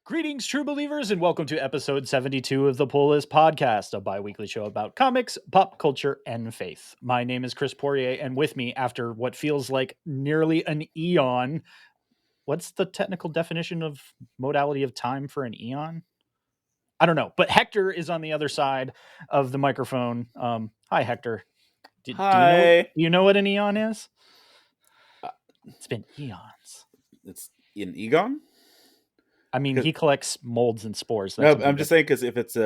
Greetings, true believers, and welcome to episode 72 of the Pull List Podcast, a bi-weekly show about comics, pop culture, and faith. My name is Chris Poirier, and with me, after what feels like nearly an eon, what's the technical definition of modality of time for an eon? I don't know, but Hector is on the other side of the microphone. Hi, Hector. Do you know? Hi. Do you know what an eon is? Uh, It's been eons. It's an Egon. I mean, he collects molds and spores. No, That's a I'm big just saying because if it's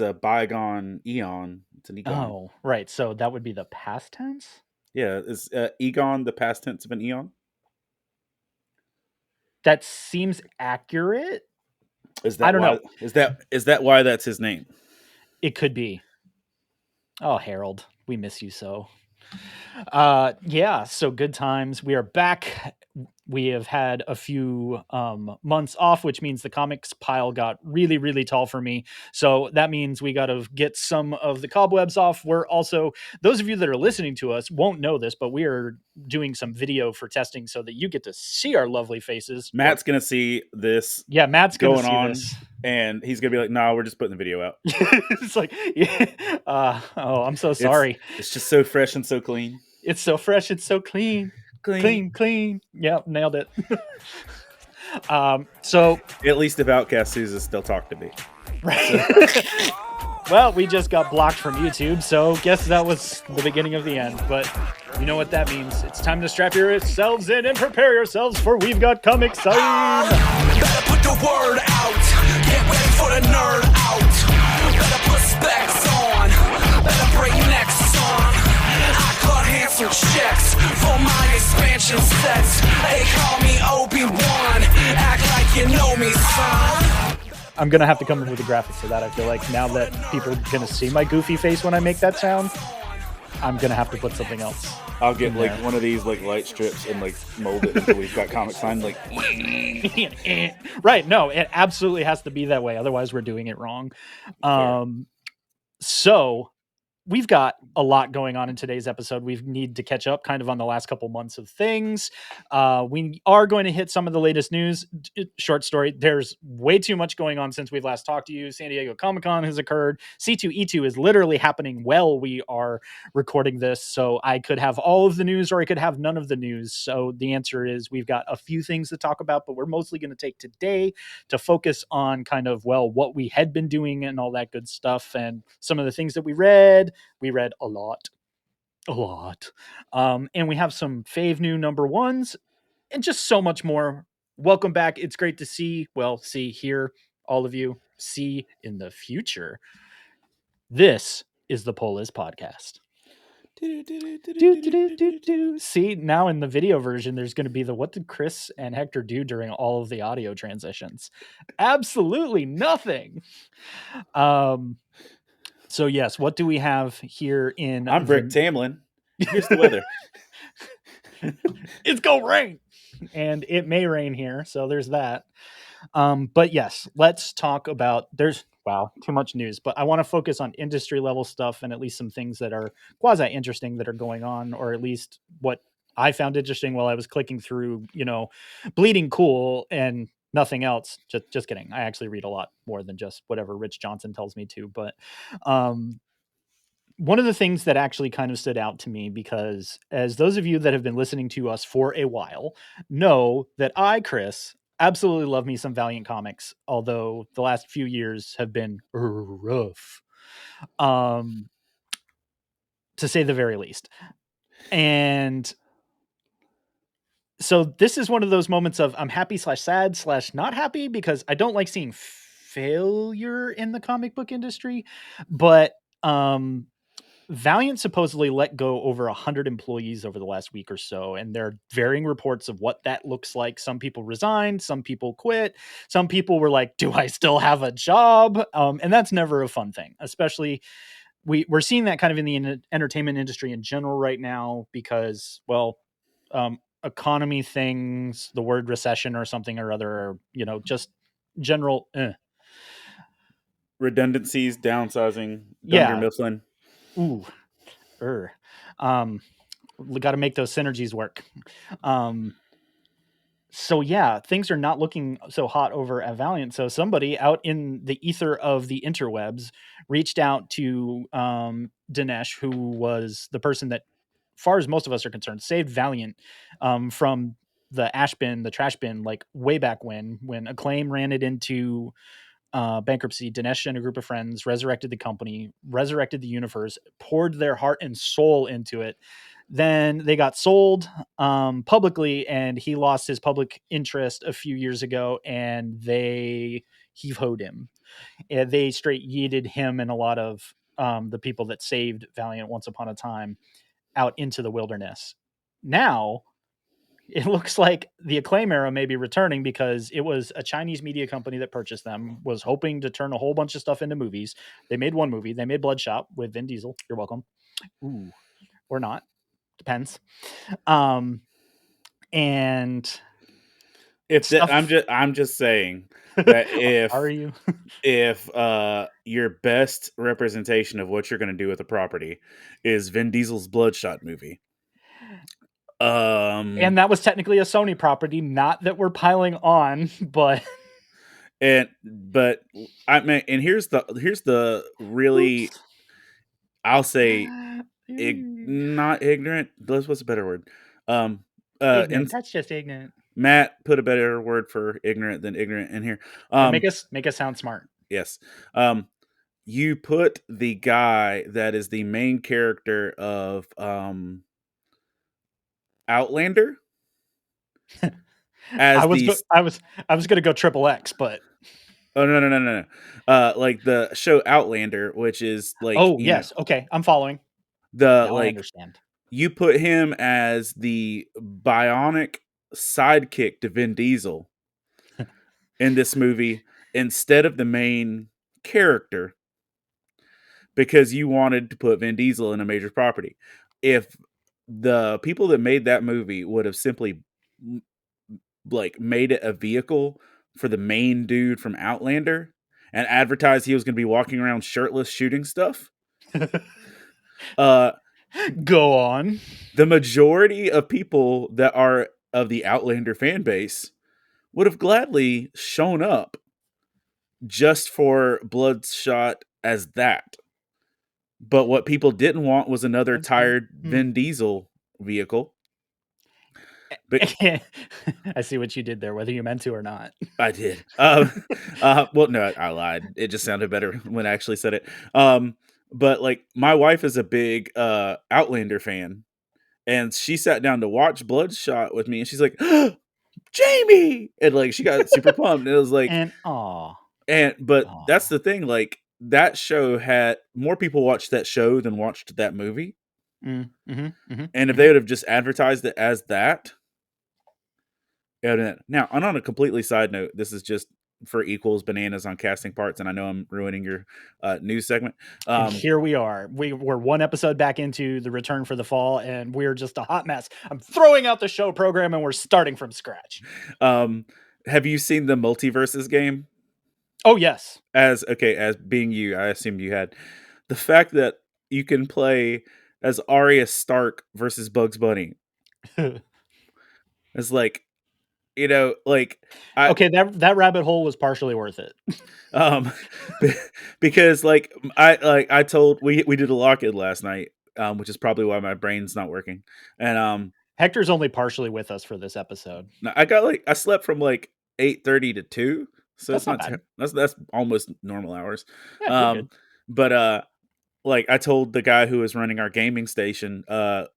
a bygone eon, it's an Egon. Oh, right. So that would be the past tense? Yeah, is Egon the past tense of an eon? That seems accurate. Is that I don't why? know. Is that why that's his name? It could be. Oh, Harold, we miss you so. Yeah, so good times. We are back. We have had a few months off, which means the comics pile got really, really tall for me. So that means we got to get some of the cobwebs off. We're also, those of you that are listening to us won't know this, but we are doing some video for testing so that you get to see our lovely faces. Matt's gonna see this. Yeah, Matt's going to see on, this. and he's gonna be like, "No, we're just putting the video out." It's like, yeah. I'm so sorry. It's just so fresh and so clean. It's so fresh. It's so clean. Clean. Yep, nailed it. So at least if Outcast sees us, they'll talk to me. Right. Well, we just got blocked from YouTube, so guess that was the beginning of the end. But you know what that means. It's time to strap yourselves in and prepare yourselves, for we've got comics time. Better put the word out. Get ready for the nerd out. Better put specs on. Better break necks on. I cut handsome checks for my expansion sets. They call me Obi-Wan. Act like you know me, son. I'm going to have to come up with a graphic for that. I feel like now that people are going to see my goofy face when I make that sound, I'm going to have to put something else. I'll get like one of these like light strips and like mold it until we've got comic signs. Like, right? No, it absolutely has to be that way. Otherwise, we're doing it wrong. So we've got a lot going on in today's episode. We need to catch up kind of on the last couple months of things. We are going to hit some of the latest news. Short story, there's way too much going on since we've last talked to you. San Diego Comic-Con has occurred. C2E2 is literally happening while we are recording this. So I could have all of the news or I could have none of the news. So the answer is we've got a few things to talk about, but we're mostly going to take today to focus on kind of, well, what we had been doing and all that good stuff and some of the things that we read. We read a lot. And we have some fave new number ones and just so much more. Welcome back. It's great to hear all of you, see in the future. This is the Pull List Podcast. See, now in the video version, there's going to be the what did Chris and Hector do during all of the audio transitions? Absolutely nothing. So yes, what do we have here in? I'm Rick Tamlin. Here's the weather. It's gonna rain, and it may rain here, so there's that. But yes, let's talk about. There's too much news, but I want to focus on industry level stuff and at least some things that are quasi interesting that are going on, or at least what I found interesting while I was clicking through, Bleeding Cool and nothing else. Just kidding. I actually read a lot more than just whatever Rich Johnson tells me to. But one of the things that actually kind of stood out to me, because as those of you that have been listening to us for a while know that I, Chris, absolutely love me some Valiant Comics, although the last few years have been rough, to say the very least. And so this is one of those moments of I'm happy / sad / not happy, because I don't like seeing failure in the comic book industry, but Valiant supposedly let go over 100 employees over the last week or so, and there are varying reports of what that looks like. Some people resigned, some people quit, some people were like, do I still have a job? And that's never a fun thing, especially we're seeing that kind of in the entertainment industry in general right now, because, economy things, the word recession or something or other, just general redundancies, downsizing, yeah. Mifflin. Ooh, we got to make those synergies work. So yeah, things are not looking so hot over at Valiant. So somebody out in the ether of the interwebs reached out to Dinesh, who was the person that, far as most of us are concerned, saved Valiant from the ash bin, the trash bin, like way back when Acclaim ran it into bankruptcy. Dinesh and a group of friends resurrected the company, resurrected the universe, poured their heart and soul into it. Then they got sold publicly, and he lost his public interest a few years ago, and they heave-hoed him. And they straight yeeted him and a lot of the people that saved Valiant once upon a time out into the wilderness. Now, it looks like the Acclaim era may be returning because it was a Chinese media company that purchased them, was hoping to turn a whole bunch of stuff into movies. They made one movie. They made Bloodshot with Vin Diesel. You're welcome. Ooh, or not. Depends. And stuff. I'm just saying that Are you? if your best representation of what you're going to do with a property is Vin Diesel's Bloodshot movie, And that was technically a Sony property, not that we're piling on, but but I mean, and here's the really, Oops. I'll say not ignorant. What's a better word? Ignorant. And That's just ignorant. Matt put a better word for ignorant than ignorant in here. Make us sound smart. Yes. You put the guy that is the main character of Outlander as I was gonna go triple X, but oh no. Like the show Outlander, which is like yes, okay, I'm following. the Now I understand. you put him as the bionic sidekick to Vin Diesel in this movie instead of the main character because you wanted to put Vin Diesel in a major property. If the people that made that movie would have simply like made it a vehicle for the main dude from Outlander and advertised he was going to be walking around shirtless shooting stuff, Go on. the majority of people that are of the Outlander fan base would have gladly shown up just for Bloodshot as that. But what people didn't want was another tired Vin Diesel vehicle. But I see what you did there, whether you meant to or not. I did. Well, no, I lied. It just sounded better when I actually said it. But like my wife is a big Outlander fan, and she sat down to watch Bloodshot with me, and she's like, "Jamie!" and like she got super pumped. And it was like, but that's the thing. Like that show had more people watched that show than watched that movie. And if they would have just advertised it as that. Now, and on a completely side note, this is just for equals bananas on casting parts, and I know I'm ruining your news segment. And here we are. We're one episode back into the return for the fall, and we're just a hot mess. I'm throwing out the show program, and we're starting from scratch. Have you seen the Multiverses game? Oh, yes. As being you, I assumed you had. The fact that you can play as Arya Stark versus Bugs Bunny is like, like that rabbit hole was partially worth it. Because like I told we did a lock-in last night, which is probably why my brain's not working. And Hector's only partially with us for this episode. I slept from like 8:30 to 2, so that's it's not bad. That's almost normal hours. Yeah, but like I told the guy who was running our gaming station,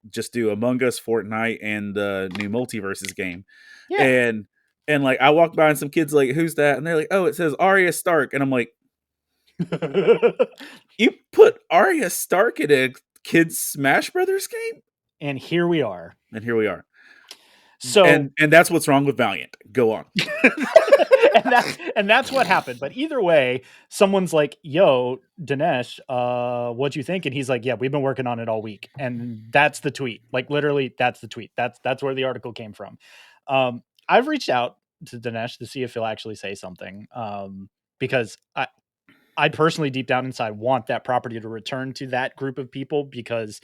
just do Among Us, Fortnite, and the new Multiverses game. Yeah. And like I walked by and some kids like, "Who's that?" And they're like, "Oh, it says Arya Stark." And I'm like, "You put Arya Stark in a kids Smash Brothers game?" And here we are. So and that's what's wrong with Valiant. Go on. and that's what happened. But either way, someone's like, "Yo, Dinesh, what'd you think?" And he's like, "Yeah, we've been working on it all week." And that's the tweet. Like literally, that's the tweet. That's where the article came from. I've reached out to Dinesh to see if he'll actually say something. Because I personally, deep down inside, want that property to return to that group of people because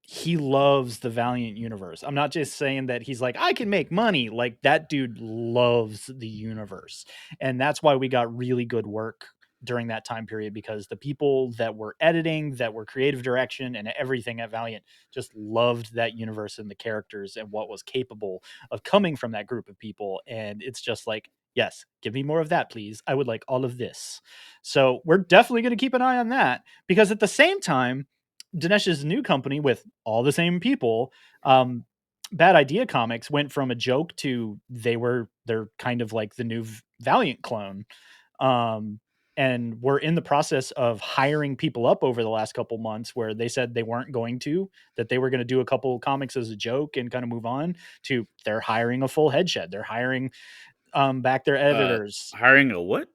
he loves the Valiant universe. I'm not just saying that he's like, I can make money. Like, that dude loves the universe. And that's why we got really good work during that time period, because the people that were editing, that were creative direction and everything at Valiant just loved that universe and the characters and what was capable of coming from that group of people. And it's just like, yes, give me more of that, please. I would like all of this. So we're definitely going to keep an eye on that, because at the same time, Dinesh's new company with all the same people, Bad Idea Comics, went from a joke to they're kind of like the new Valiant clone. And we're in the process of hiring people up over the last couple months, where they said they weren't going to, that they were going to do a couple comics as a joke and kind of move on to they're hiring a full head shed. They're hiring back their editors. Hiring a what?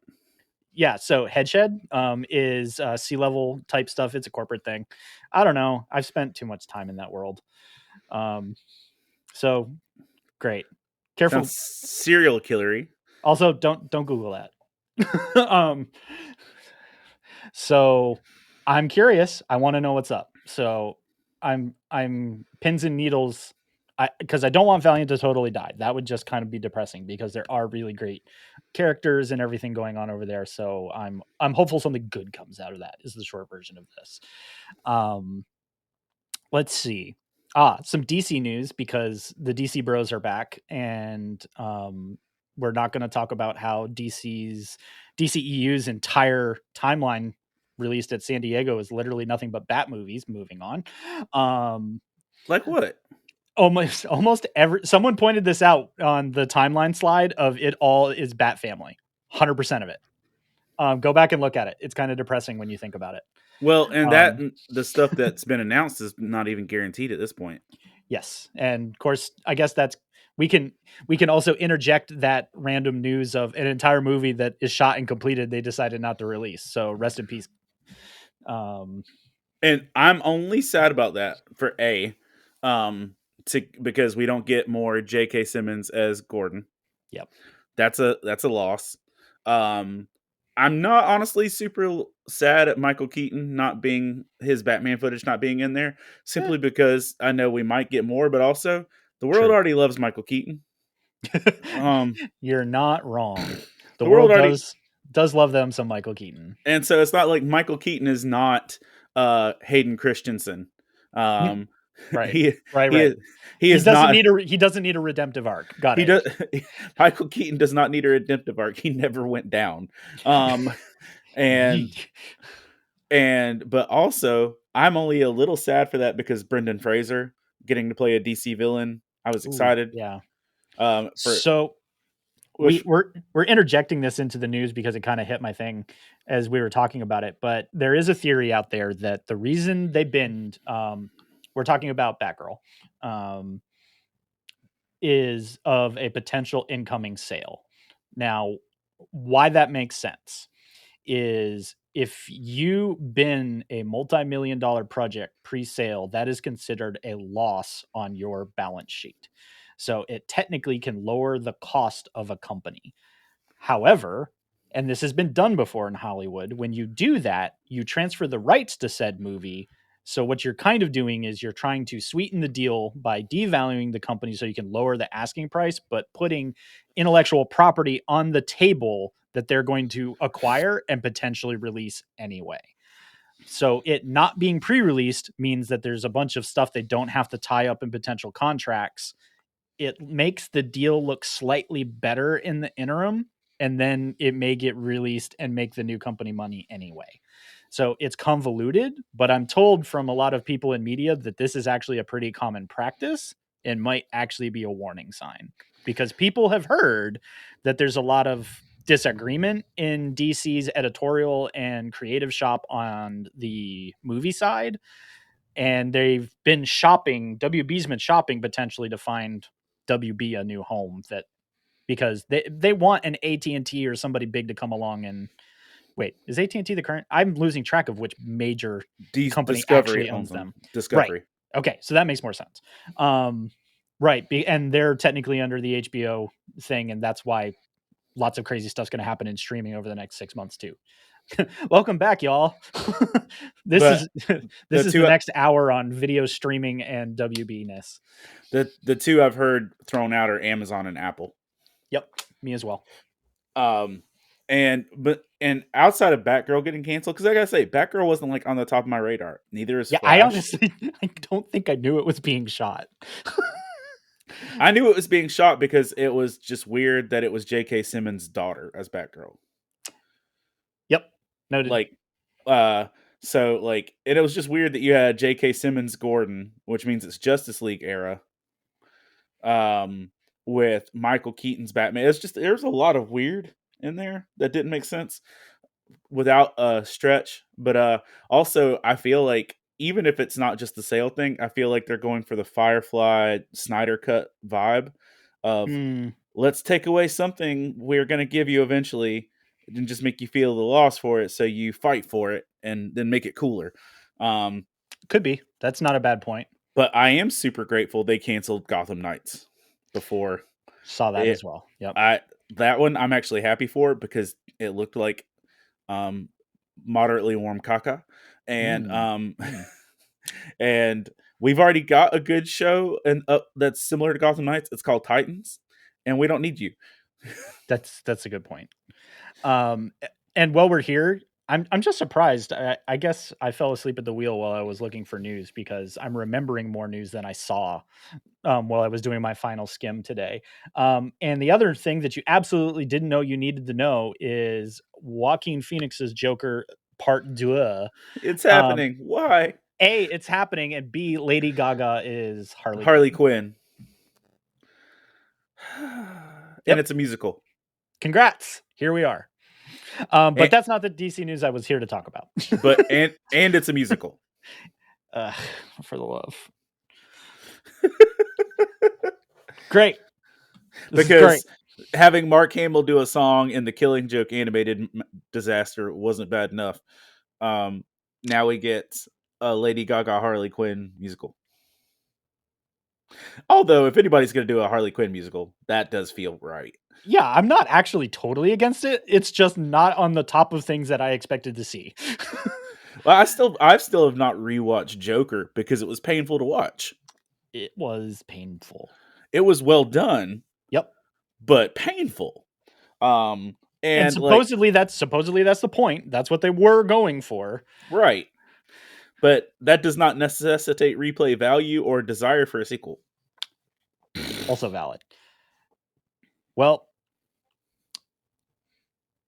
Yeah, so Headshed is C-level type stuff. It's a corporate thing. I don't know. I've spent too much time in that world. So great. Careful. Sounds serial killery. Also, don't Google that. So I'm curious. I want to know what's up. So I'm pins and needles, because I don't want Valiant to totally die. That would just kind of be depressing, because there are really great characters and everything going on over there. So I'm hopeful something good comes out of that, is the short version of this. Let's see. Some DC news, because the DC bros are back, and we're not going to talk about how DCEU's entire timeline released at San Diego is literally nothing but Bat movies. Moving on. Like what? Almost every, someone pointed this out on the timeline slide of it all is Bat Family. 100% of it. Go back and look at it. It's kind of depressing when you think about it. Well, and the stuff that's been announced is not even guaranteed at this point. Yes. And of course, I guess we can also interject that random news of an entire movie that is shot and completed they decided not to release. So rest in peace. And I'm only sad about that for because we don't get more J.K. Simmons as Gordon. Yep. That's a loss. I'm not honestly super sad at Michael Keaton not being, his Batman footage not being in there, simply because I know we might get more, but also the world already loves Michael Keaton. You're not wrong. The world world does love them some Michael Keaton. And so it's not like Michael Keaton is not Hayden Christensen. Right. He doesn't need a redemptive arc. Got it. Michael Keaton does not need a redemptive arc. He never went down. But also I'm only a little sad for that because Brendan Fraser getting to play a DC villain. I was excited. Yeah. We're interjecting this into the news because it kind of hit my thing as we were talking about it. But there is a theory out there that the reason they binned, we're talking about Batgirl, is of a potential incoming sale. Now, why that makes sense is if you bin a multi-million-dollar project pre-sale, that is considered a loss on your balance sheet. So it technically can lower the cost of a company. However, and this has been done before in Hollywood, when you do that, you transfer the rights to said movie. So what you're kind of doing is you're trying to sweeten the deal by devaluing the company so you can lower the asking price, but putting intellectual property on the table that they're going to acquire and potentially release anyway. So it not being pre-released means that there's a bunch of stuff they don't have to tie up in potential contracts. It makes the deal look slightly better in the interim, and then it may get released and make the new company money anyway. So it's convoluted, but I'm told from a lot of people in media that this is actually a pretty common practice and might actually be a warning sign, because people have heard that there's a lot of disagreement in DC's editorial and creative shop on the movie side. And they've been shopping, WB's been shopping potentially to find WB a new home, that because they want an AT&T or somebody big to come along and wait, is AT&T the current? I'm losing track of which major company actually owns them. Discovery. Right. Okay, so that makes more sense. Right, and they're technically under the HBO thing, and that's why lots of crazy stuff's going to happen in streaming over the next 6 months too. Welcome back, y'all. This But is this is the next hour on video streaming and WB-ness. The two I've heard thrown out are Amazon and Apple. Yep, me as well. And outside of Batgirl getting canceled, because I gotta say, Batgirl wasn't like on the top of my radar. Neither is Flash. I honestly, I don't think I knew it was being shot. I knew it was being shot because it was just weird that it was J.K. Simmons' daughter as Batgirl. Yep, noted. And it was just weird that you had J.K. Simmons Gordon, which means it's Justice League era, with Michael Keaton's Batman. It's just, there's a lot of weird in there that didn't make sense without a stretch. But also, I feel like even if it's not just the sale thing, I feel like they're going for the Firefly Snyder Cut vibe of let's take away something we're going to give you eventually and just make you feel the loss for it, so you fight for it and then make it cooler. Could be. That's not a bad point. But I am super grateful they canceled Gotham Knights before. Saw that as well. Yep. That one I'm actually happy for because it looked like moderately warm caca. And and we've already got a good show and that's similar to Gotham Knights. It's called Titans, and we don't need you. That's a good point. And while we're here, I'm just surprised. I guess I fell asleep at the wheel while I was looking for news because I'm remembering more news than I saw while I was doing my final skim today. And the other thing that you absolutely didn't know you needed to know is Joaquin Phoenix's Joker Part 2. It's happening. Why? A, it's happening, and B, Lady Gaga is Harley Quinn. And it's a musical. Congrats. Here we are. But that's not the DC news I was here to talk about. But and it's a musical. For the love. Great. Because having Mark Hamill do a song in the Killing Joke animated disaster wasn't bad enough. Now we get a Lady Gaga Harley Quinn musical. Although, if anybody's going to do a Harley Quinn musical, that does feel right. Yeah, I'm not actually totally against it. It's just not on the top of things that I expected to see. Well, I still have not rewatched Joker because it was painful to watch. It was painful. It was well done. Yep. But painful. And supposedly that's the point. That's what they were going for. Right. But that does not necessitate replay value or desire for a sequel. Also valid. Well,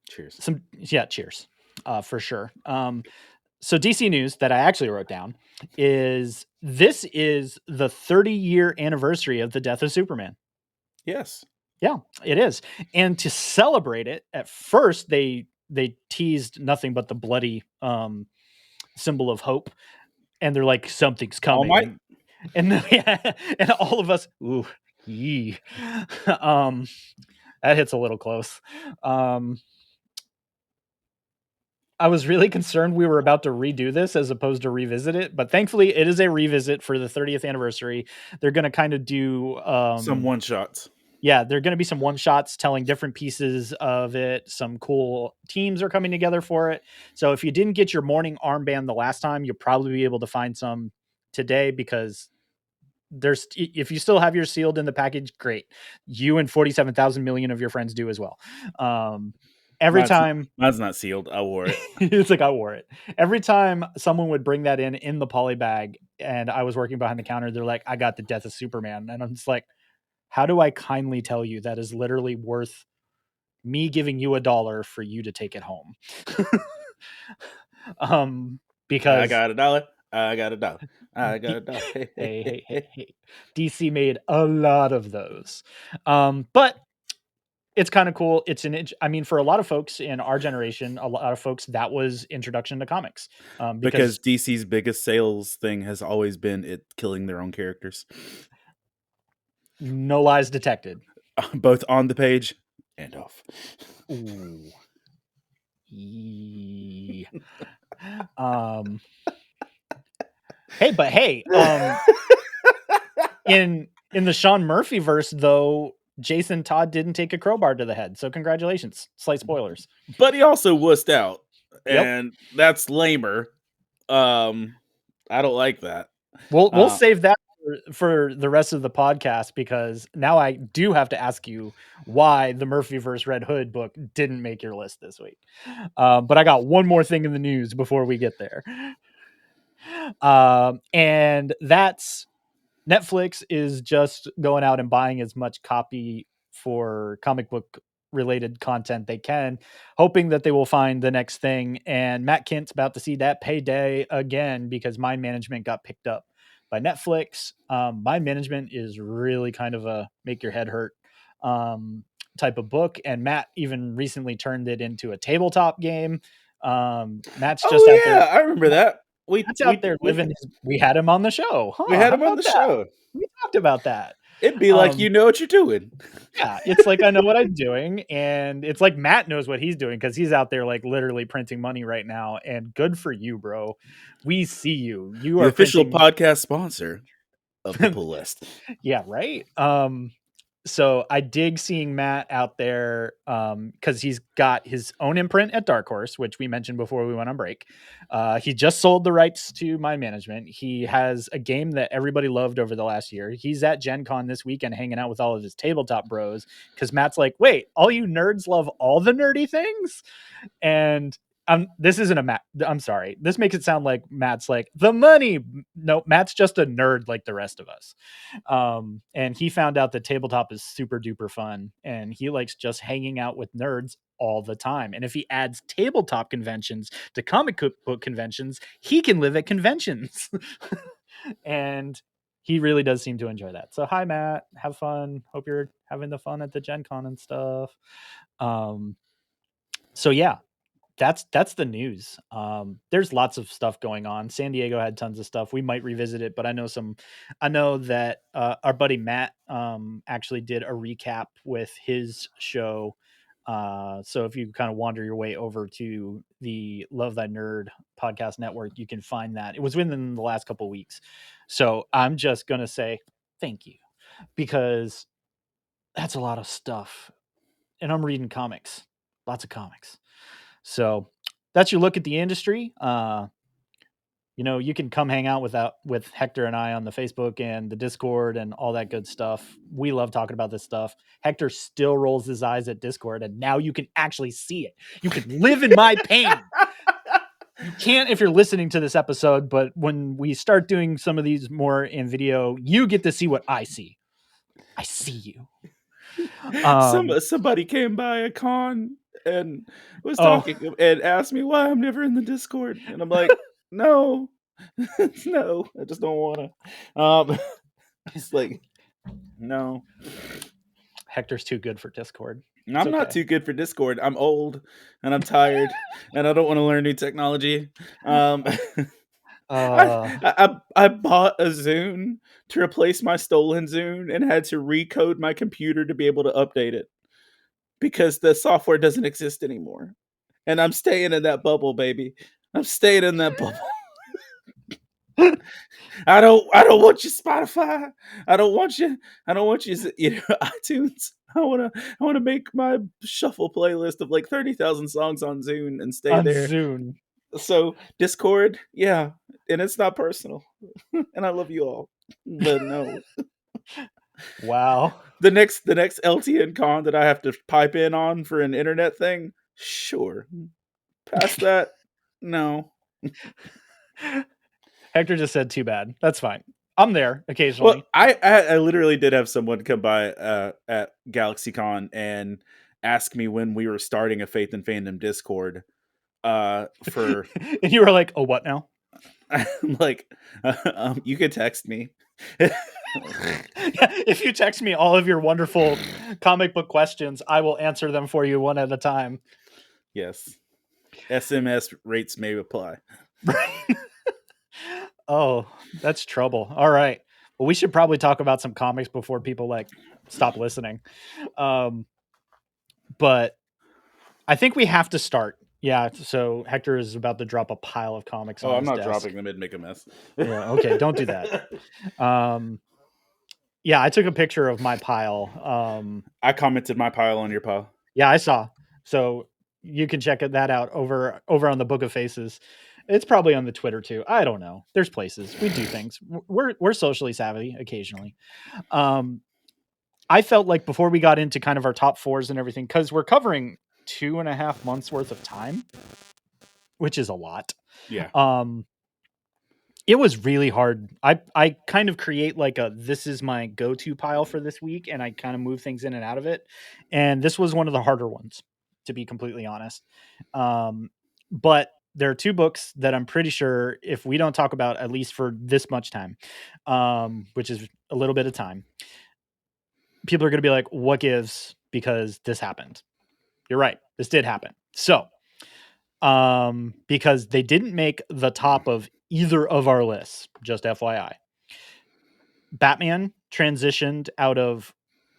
cheers. Cheers. For sure. So DC news that I actually wrote down is this is the 30-year anniversary of the death of Superman. Yes. Yeah, it is. And to celebrate it, at first they teased nothing but the bloody symbol of hope, and they're like, something's coming. And all of us, ooh, yee. That hits a little close. I was really concerned we were about to redo this as opposed to revisit it, but thankfully it is a revisit for the 30th anniversary. They're going to kind of do some one-shots. Yeah, there are going to be some one-shots telling different pieces of it. Some cool teams are coming together for it. So if you didn't get your morning armband the last time, you'll probably be able to find some today because if you still have yours sealed in the package, great. You and 47,000 million of your friends do as well. Mine's not sealed. I wore it. It's like I wore it. Every time someone would bring that in the poly bag and I was working behind the counter, they're like, I got the death of Superman. And I'm just like, how do I kindly tell you that is literally worth me giving you $1 for you to take it home? Because I got $1. I got $1. I got $1. Hey. DC made a lot of those. But it's kind of cool. For a lot of folks in our generation, a lot of folks, that was introduction to comics. Because DC's biggest sales thing has always been it killing their own characters. No lies detected. Both on the page and off. Ooh. Hey, in the Sean Murphy verse, though, Jason Todd didn't take a crowbar to the head. So congratulations. Slight spoilers. But he also wussed out. Yep. and that's lamer. I don't like that. We'll save that for the rest of the podcast, because now I do have to ask you why the Murphy vs. Red Hood book didn't make your list this week. But I got one more thing in the news before we get there. And that's Netflix is just going out and buying as much copy for comic book related content they can, hoping that they will find the next thing. And Matt Kent's about to see that payday again, because Mind Management got picked up by Netflix. Mind Management is really kind of a make your head hurt type of book. And Matt even recently turned it into a tabletop game. Matt's just out there. I remember that. Matt's out there living. We had him on the show. Huh, we had him how on the about that? show. We talked about that. It'd be like, you know what you're doing. Yeah, it's like I know what I'm doing, and it's like Matt knows what he's doing, because he's out there like literally printing money right now. And good for you, bro. We see you. You The are official printing... podcast sponsor of the Pull List. Yeah, right. So I dig seeing Matt out there, because he's got his own imprint at Dark Horse, which we mentioned before we went on break. He just sold the rights to Mind Management. He has a game that everybody loved over the last year. He's at Gen Con this weekend hanging out with all of his tabletop bros, because Matt's like, wait, all you nerds love all the nerdy things? And this isn't a Matt. I'm sorry. This makes it sound like Matt's like the money. No, Matt's just a nerd like the rest of us. And he found out that tabletop is super duper fun, and he likes just hanging out with nerds all the time. And if he adds tabletop conventions to comic book conventions, he can live at conventions. And he really does seem to enjoy that. So hi, Matt. Have fun. Hope you're having the fun at the Gen Con and stuff. So yeah. That's the news. There's lots of stuff going on. San Diego had tons of stuff. We might revisit it, but I know that our buddy Matt actually did a recap with his show. So if you kind of wander your way over to the Love Thy Nerd podcast network, you can find that. It was within the last couple of weeks. So I'm just going to say thank you, because that's a lot of stuff. And I'm reading comics, lots of comics. So that's your look at the industry. You can come hang out with Hector and I on the Facebook and the Discord and all that good stuff. We love talking about this stuff. Hector still rolls his eyes at Discord, and now you can actually see it. You can live in my pain. You can't if you're listening to this episode, but when we start doing some of these more in video, you get to see what I see. I see you. Somebody came by a con and was talking and asked me why I'm never in the Discord, and I'm like, no, no, I just don't want to. It's like, no. Hector's too good for Discord. I'm not too good for Discord. I'm old and I'm tired and I don't want to learn new technology. I bought a Zune to replace my stolen Zune and had to recode my computer to be able to update it, because the software doesn't exist anymore. And I'm staying in that bubble, baby. I'm staying in that bubble. I don't want you Spotify. I don't want you iTunes. I want to make my shuffle playlist of like 30,000 songs on Zune and stay there. Zune. So Discord, yeah, and it's not personal. And I love you all. But no. Wow. The next LTN con that I have to pipe in on for an internet thing, sure. Past that, no. Hector just said too bad. That's fine. I'm there occasionally. Well, I literally did have someone come by at GalaxyCon and ask me when we were starting a Faith and Fandom Discord. For and you were like, oh, what now? I'm like, you could text me. If you text me all of your wonderful comic book questions, I will answer them for you one at a time. Yes. SMS rates may apply. Oh, that's trouble. All right. Well, we should probably talk about some comics before people like stop listening. But I think we have to start. Yeah, so Hector is about to drop a pile of comics on his desk. I'm not dropping them. It'd make a mess. Yeah, okay, don't do that. Yeah, I took a picture of my pile. I commented my pile on your pile. Yeah, I saw. So you can check that out over on the Book of Faces. It's probably on the Twitter too. I don't know. There's places we do things. We're socially savvy occasionally. I felt like before we got into kind of our top fours and everything, because we're covering 2.5 months worth of time, which is a lot. Yeah. It was really hard. I kind of create like this is my go-to pile for this week, and I kind of move things in and out of it. And this was one of the harder ones, to be completely honest. But there are two books that I'm pretty sure if we don't talk about at least for this much time, which is a little bit of time, people are going to be like, what gives? Because this happened. You're right. This did happen. So, because they didn't make the top of either of our lists, just FYI. Batman transitioned out of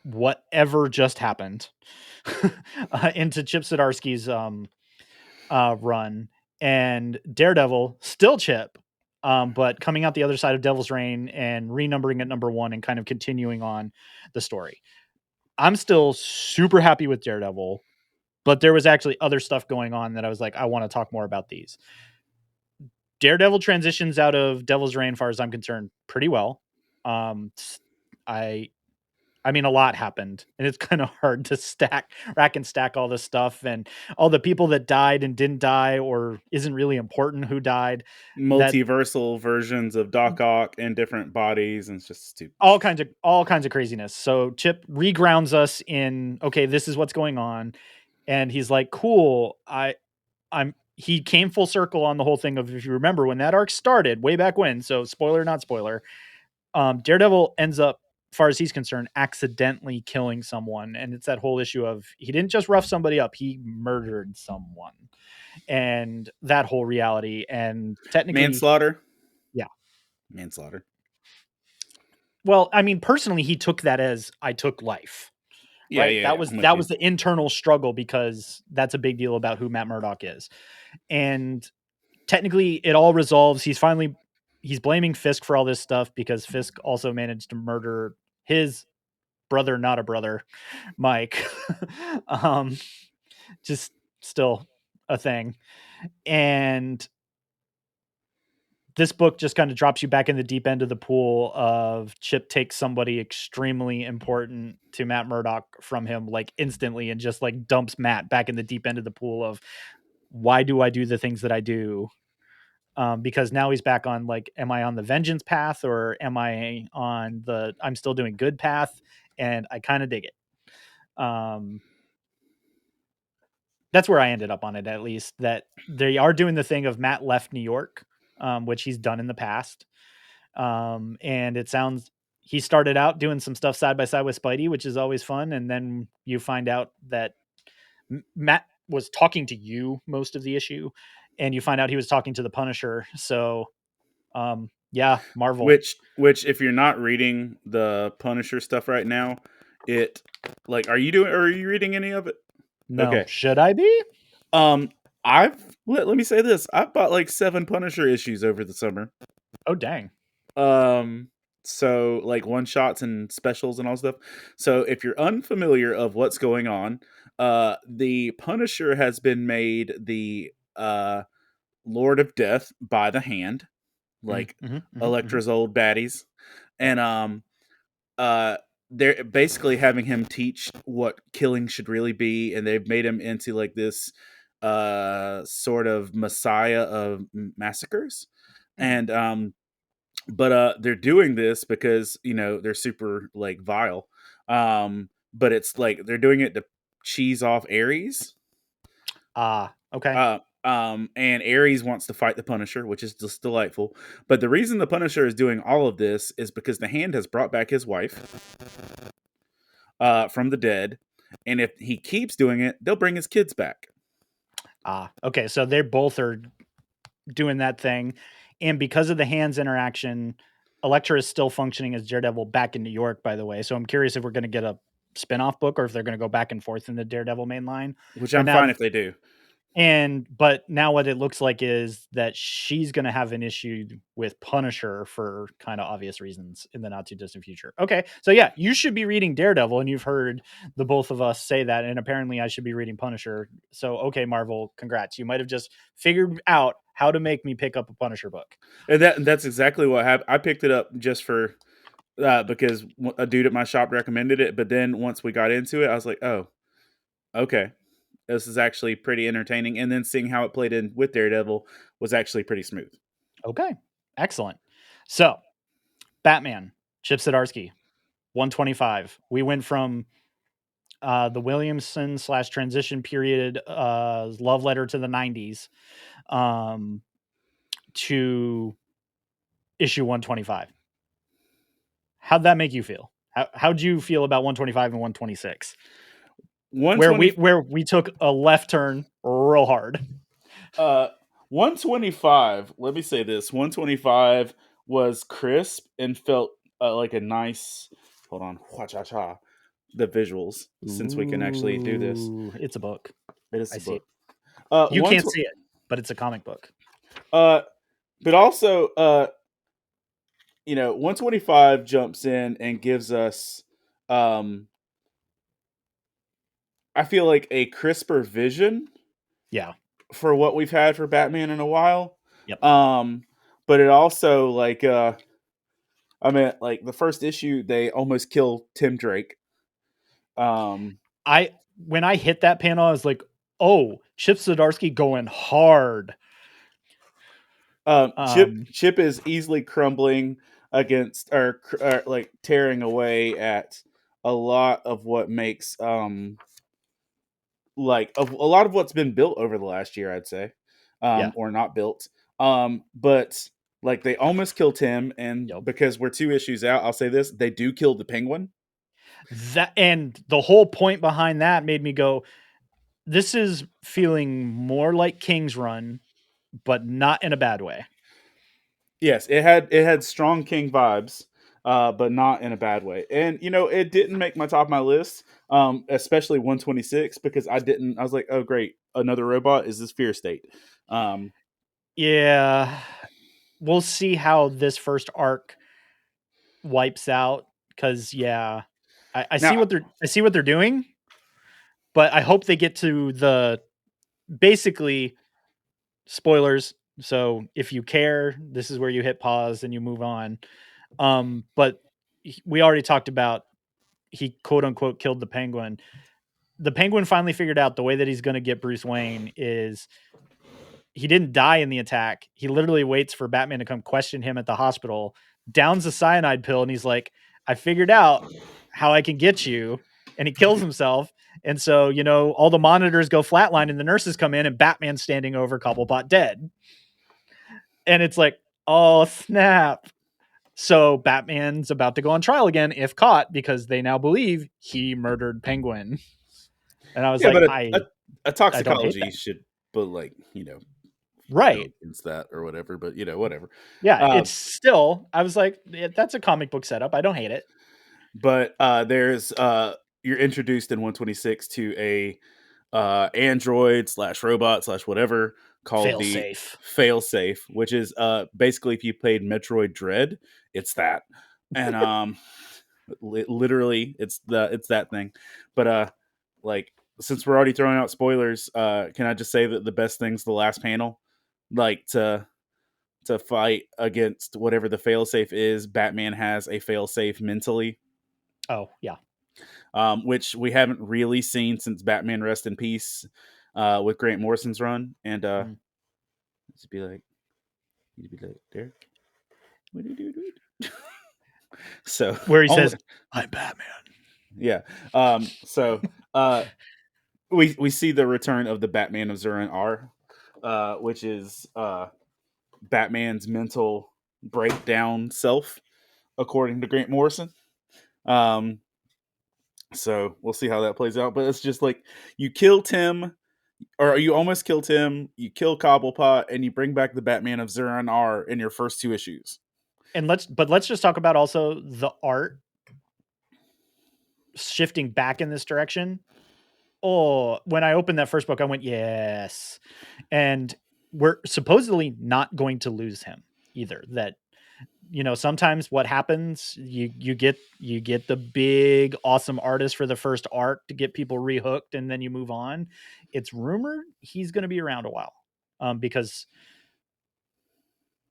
whatever just happened into Chip Zdarsky's run, and Daredevil still Chip, but coming out the other side of Devil's Reign and renumbering at number 1 and kind of continuing on the story. I'm still super happy with Daredevil, but there was actually other stuff going on that I was like, I want to talk more about these. Daredevil transitions out of Devil's Reign, as far as I'm concerned, pretty well. I mean, a lot happened, and it's kind of hard to rack and stack all this stuff and all the people that died and didn't die, or isn't really important who died. Multiversal versions of Doc Ock in different bodies, and it's just stupid. All kinds of craziness. So Chip regrounds us in, okay, this is what's going on, and he's like, cool. He came full circle on the whole thing of, if you remember when that arc started way back when. So spoiler, not spoiler. Daredevil ends up, as far as he's concerned, accidentally killing someone. And it's that whole issue of, he didn't just rough somebody up, he murdered someone. And that whole reality, and technically manslaughter. Yeah. Manslaughter. Well, I mean, personally, he took that as, I took life. Yeah, right? yeah. That was the internal struggle, because that's a big deal about who Matt Murdock is. And technically it all resolves. He's blaming Fisk for all this stuff, because Fisk also managed to murder his brother, not a brother, Mike. Just still a thing. And this book just kind of drops you back in the deep end of the pool of Chip takes somebody extremely important to Matt Murdock from him, like instantly, and just like dumps Matt back in the deep end of the pool of, why do I do the things that I do? Because now he's back on, like, am I on the vengeance path, or am I on the I'm still doing good path? And I kind of dig it. That's where I ended up on it, at least, that they are doing the thing of Matt left New York, which he's done in the past. And it sounds, he started out doing some stuff side by side with Spidey, which is always fun. And then you find out that Matt was talking to you most of the issue, and you find out he was talking to the Punisher. So, yeah, Marvel. Which if you're not reading the Punisher stuff right now, are you reading any of it? No. Okay. Should I be? Let me say this. I've bought like 7 Punisher issues over the summer. Oh, dang. So like one shots and specials and all stuff. So if you're unfamiliar of what's going on, the Punisher has been made the Lord of Death by the Hand, like Elektra's old baddies, and they're basically having him teach what killing should really be, and they've made him into like this sort of messiah of massacres, and but they're doing this because, you know, they're super like vile, but it's like they're doing it to cheese off Ares. Okay. And Ares wants to fight the Punisher, which is just delightful. But the reason the Punisher is doing all of this is because the Hand has brought back his wife from the dead, and if he keeps doing it, they'll bring his kids back. Okay. So they both are doing that thing, and because of the Hand's interaction, Elektra is still functioning as Daredevil back in New York, by the way. So I'm curious if we're going to get a spin-off book, or if they're going to go back and forth in the Daredevil main line. Which I'm fine if they do. But now what it looks like is that she's going to have an issue with Punisher for kind of obvious reasons in the not too distant future. Okay, so yeah, you should be reading Daredevil, and you've heard the both of us say that, and apparently I should be reading Punisher. So okay, Marvel, congrats, you might have just figured out how to make me pick up a Punisher book. And that's exactly what happened. I picked it up just for because a dude at my shop recommended it, but then once we got into it, I was like, oh, okay, this is actually pretty entertaining. And then seeing how it played in with Daredevil was actually pretty smooth. Okay, excellent. So, Batman, Chip Zdarsky, 125. We went from the Williamson / transition period love letter to the 90s to issue 125. How'd that make you feel? How'd you feel about 125 and 126? Where we took a left turn real hard. 125, let me say this. 125 was crisp and felt like a nice, hold on, cha-cha-cha, the visuals, since we can actually do this. It's a book. It is I a see book. You can't see it, but it's a comic book. But also, 125 jumps in and gives us, I feel like a crisper vision. Yeah. For what we've had for Batman in a while. Yep. But it also like the first issue they almost kill Tim Drake. When I hit that panel, I was like, oh, Chip Zdarsky going hard. Chip is easily crumbling against or like tearing away at a lot of what makes like a lot of what's been built over the last year, I'd say, or not built. But like they almost killed him, and because we're 2 issues out, I'll say this: they do kill the Penguin. And the whole point behind that made me go, this is feeling more like King's Run, but not in a bad way. Yes, it had strong King vibes, but not in a bad way. And it didn't make my top of my list, especially 126, because I was like, oh great, another robot. Is this Fear State? Yeah, we'll see how this first arc wipes out. Because I see what they're doing, but I hope they get to the basically spoilers. So if you care, this is where you hit pause and you move on. But we already talked about he quote unquote killed the Penguin. The Penguin finally figured out the way that he's going to get Bruce Wayne is he didn't die in the attack. He literally waits for Batman to come question him at the hospital, downs a cyanide pill, and he's like, I figured out how I can get you. And he kills himself. And so, all the monitors go flatline and the nurses come in and Batman's standing over Cobblepot dead. And it's like, oh, snap. So Batman's about to go on trial again if caught because they now believe he murdered Penguin. And I was a toxicology should, but right. Against that or whatever, but whatever. Yeah, it's still, I was like, that's a comic book setup. I don't hate it. But there's you're introduced in 126 to a android / robot / whatever called Failsafe, which is basically if you played Metroid Dread, it's that. And literally it's that thing. But since we're already throwing out spoilers, can I just say that the best thing's the last panel, like to fight against whatever the failsafe is. Batman has a failsafe mentally. Oh yeah. Which we haven't really seen since Batman Rest in Peace with Grant Morrison's run. And you'd be like, Derek, what do you do? So where he says, I'm Batman. Yeah. So we see the return of the Batman of Zur-En-Arrh, which is Batman's mental breakdown self, according to Grant Morrison. So we'll see how that plays out. But it's just like you kill Tim, or you almost kill Tim, you kill Cobblepot, and you bring back the Batman of Zur-En-Arrh in your first 2 issues. And let's just talk about also the art shifting back in this direction. oh, when I opened that first book, I went, yes. And we're supposedly not going to lose him either. That, sometimes what happens, you get the big awesome artist for the first arc to get people rehooked, and then you move on. It's rumored he's going to be around a while, because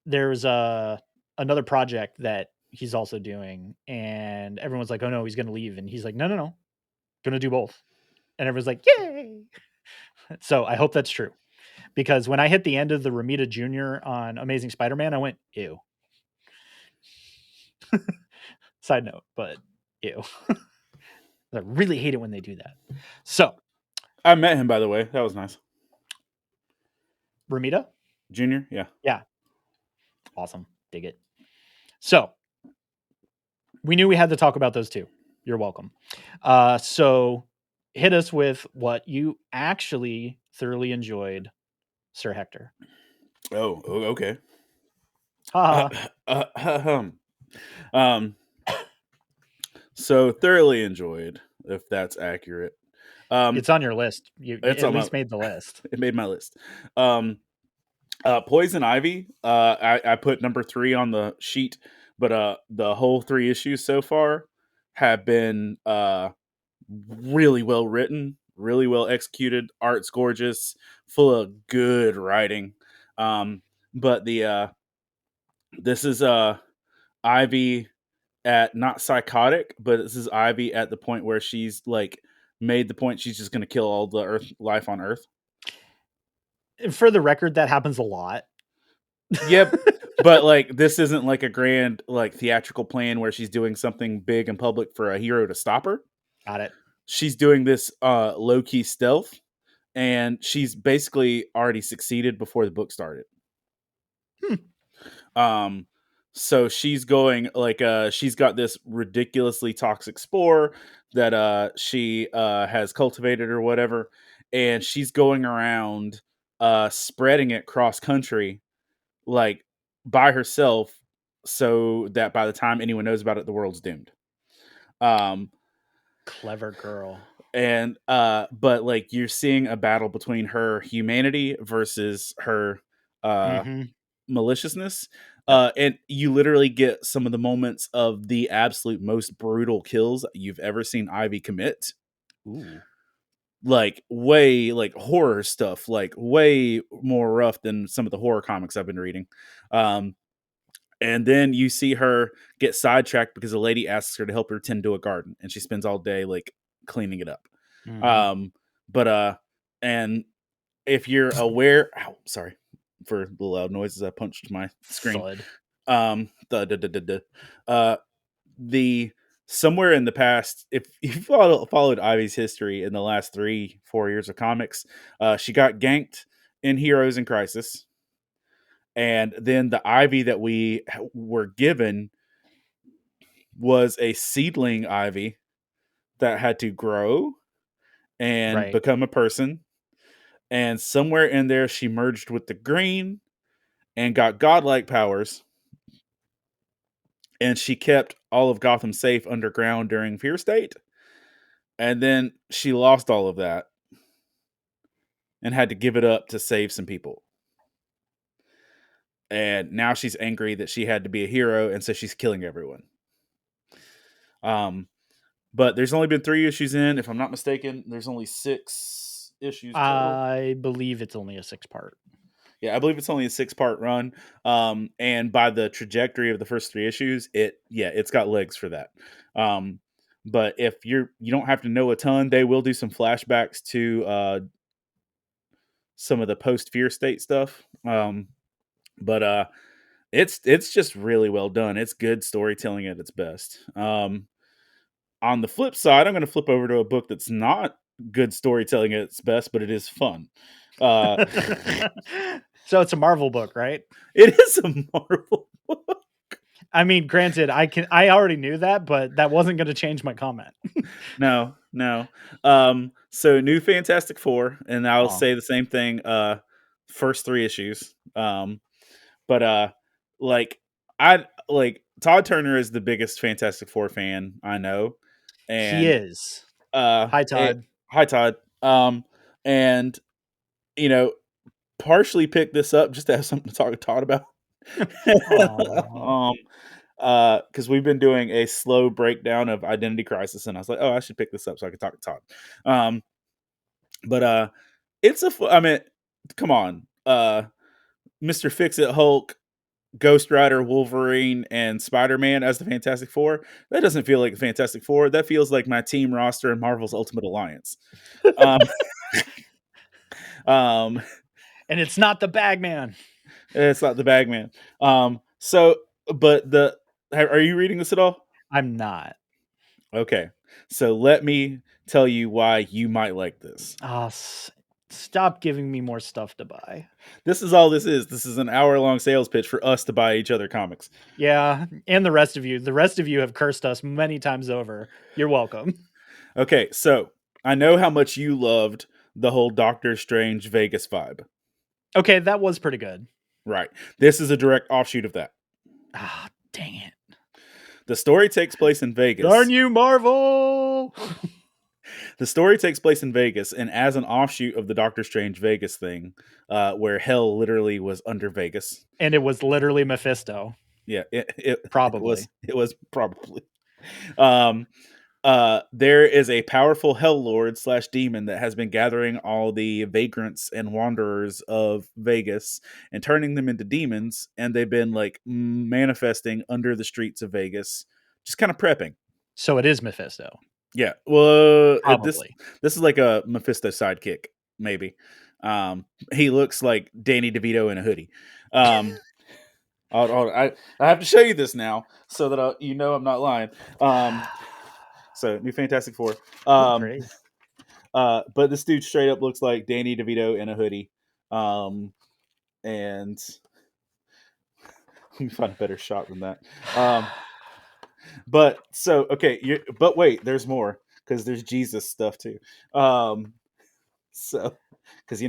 there's another project that he's also doing, and everyone's like, oh no, he's going to leave, and he's like, no, going to do both, and everyone's like, yay. So I hope that's true, because when I hit the end of the Romita Jr. on Amazing Spider-Man, I went, ew. Side note, but ew. I really hate it when they do that. So, I met him, by the way. That was nice. Romita? Junior? Yeah. Yeah. Awesome. Dig it. So, we knew we had to talk about those two. You're welcome. So, hit us with what you actually thoroughly enjoyed, Sir Hector. Oh, okay. Ha. So thoroughly enjoyed, if that's accurate. It's on your list. You It's at on least my- made the list. It made my list. Poison Ivy. I put number 3 on the sheet, but the whole 3 issues so far have been really well written, really well executed. Art's gorgeous, full of good writing. But this is Ivy at not psychotic, but this is Ivy at the point where she's like made the point she's just going to kill all the life on Earth. For the record, that happens a lot. Yep. But like this isn't like a grand like theatrical plan where she's doing something big in public for a hero to stop her. Got it. She's doing this low-key stealth, and she's basically already succeeded before the book started. So she's going like she's got this ridiculously toxic spore that she has cultivated or whatever, and she's going around spreading it cross country like by herself, so that by the time anyone knows about it, the world's doomed. Clever girl. And but like you're seeing a battle between her humanity versus her maliciousness. And you literally get some of the moments of the absolute most brutal kills you've ever seen Ivy commit. Ooh. Like way like horror stuff, like way more rough than some of the horror comics I've been reading. And then you see her get sidetracked because a lady asks her to help her tend to a garden, and she spends all day like cleaning it up. And if you're aware, sorry for the loud noises, I punched my screen. The somewhere in the past, if you followed Ivy's history in the last 3-4 years of comics, she got ganked in Heroes in Crisis, and then the Ivy that we were given was a seedling Ivy that had to grow and become a person. And somewhere in there, she merged with the green and got godlike powers. And she kept all of Gotham safe underground during Fear State. And then she lost all of that and had to give it up to save some people. And now she's angry that she had to be a hero, and so she's killing everyone. But there's only been 3 issues in. If I'm not mistaken, there's only 6 issues total. I believe it's only a 6-part. Yeah, I believe it's only a 6-part run. And by the trajectory of the first 3 issues, it's got legs for that. But if you don't have to know a ton, they will do some flashbacks to some of the post Fear State stuff. But it's just really well done. It's good storytelling at its best. On the flip side, I'm going to flip over to a book that's not good storytelling at its best, but it is fun. So it's a Marvel book, right? It is a Marvel book. I mean, granted, I already knew that, but that wasn't going to change my comment. No. So new Fantastic Four, and I'll say the same thing. First 3 issues. But Todd Turner is the biggest Fantastic Four fan I know, and he is. Hi, Todd. Hi, Todd. And you know, partially picked this up just to have something to talk about. Aw. Because we've been doing a slow breakdown of Identity Crisis, and I was like, oh, I should pick this up so I can talk to Todd. But it's I mean, come on, Mr. Fix-It Hulk, Ghost Rider, Wolverine, and Spider-Man as the Fantastic Four. That doesn't feel like the Fantastic Four. That feels like my team roster in Marvel's Ultimate Alliance. Um, um, And it's not the Bagman. it's not the Bagman. But are you reading this at all? I'm not. Okay, so let me tell you why you might like this. Stop giving me more stuff to buy. This is all this is. This is an hour-long sales pitch for us to buy each other comics. Yeah, and the rest of you. The rest of you have cursed us many times over. You're welcome. Okay, so I know how much you loved the whole Doctor Strange Vegas vibe. Okay, that was pretty good. Right. This is a direct offshoot of that. Dang it. The story takes place in Vegas. Darn you, Marvel! The story takes place in Vegas, and as an offshoot of the Doctor Strange Vegas thing, where hell literally was under Vegas. And it was literally Mephisto. Yeah, Probably. It was probably. There is a powerful hell lord / demon that has been gathering all the vagrants and wanderers of Vegas and turning them into demons, and they've been like manifesting under the streets of Vegas, just kind of prepping. So it is Mephisto. Yeah, well, Probably. this is like a Mephisto sidekick, maybe. He looks like Danny DeVito in a hoodie. I have to show you this now so that you know I'm not lying. So New Fantastic Four. Great. But this dude straight up looks like Danny DeVito in a hoodie. And let me find a better shot than that. But wait, there's more because there's Jesus stuff too. So because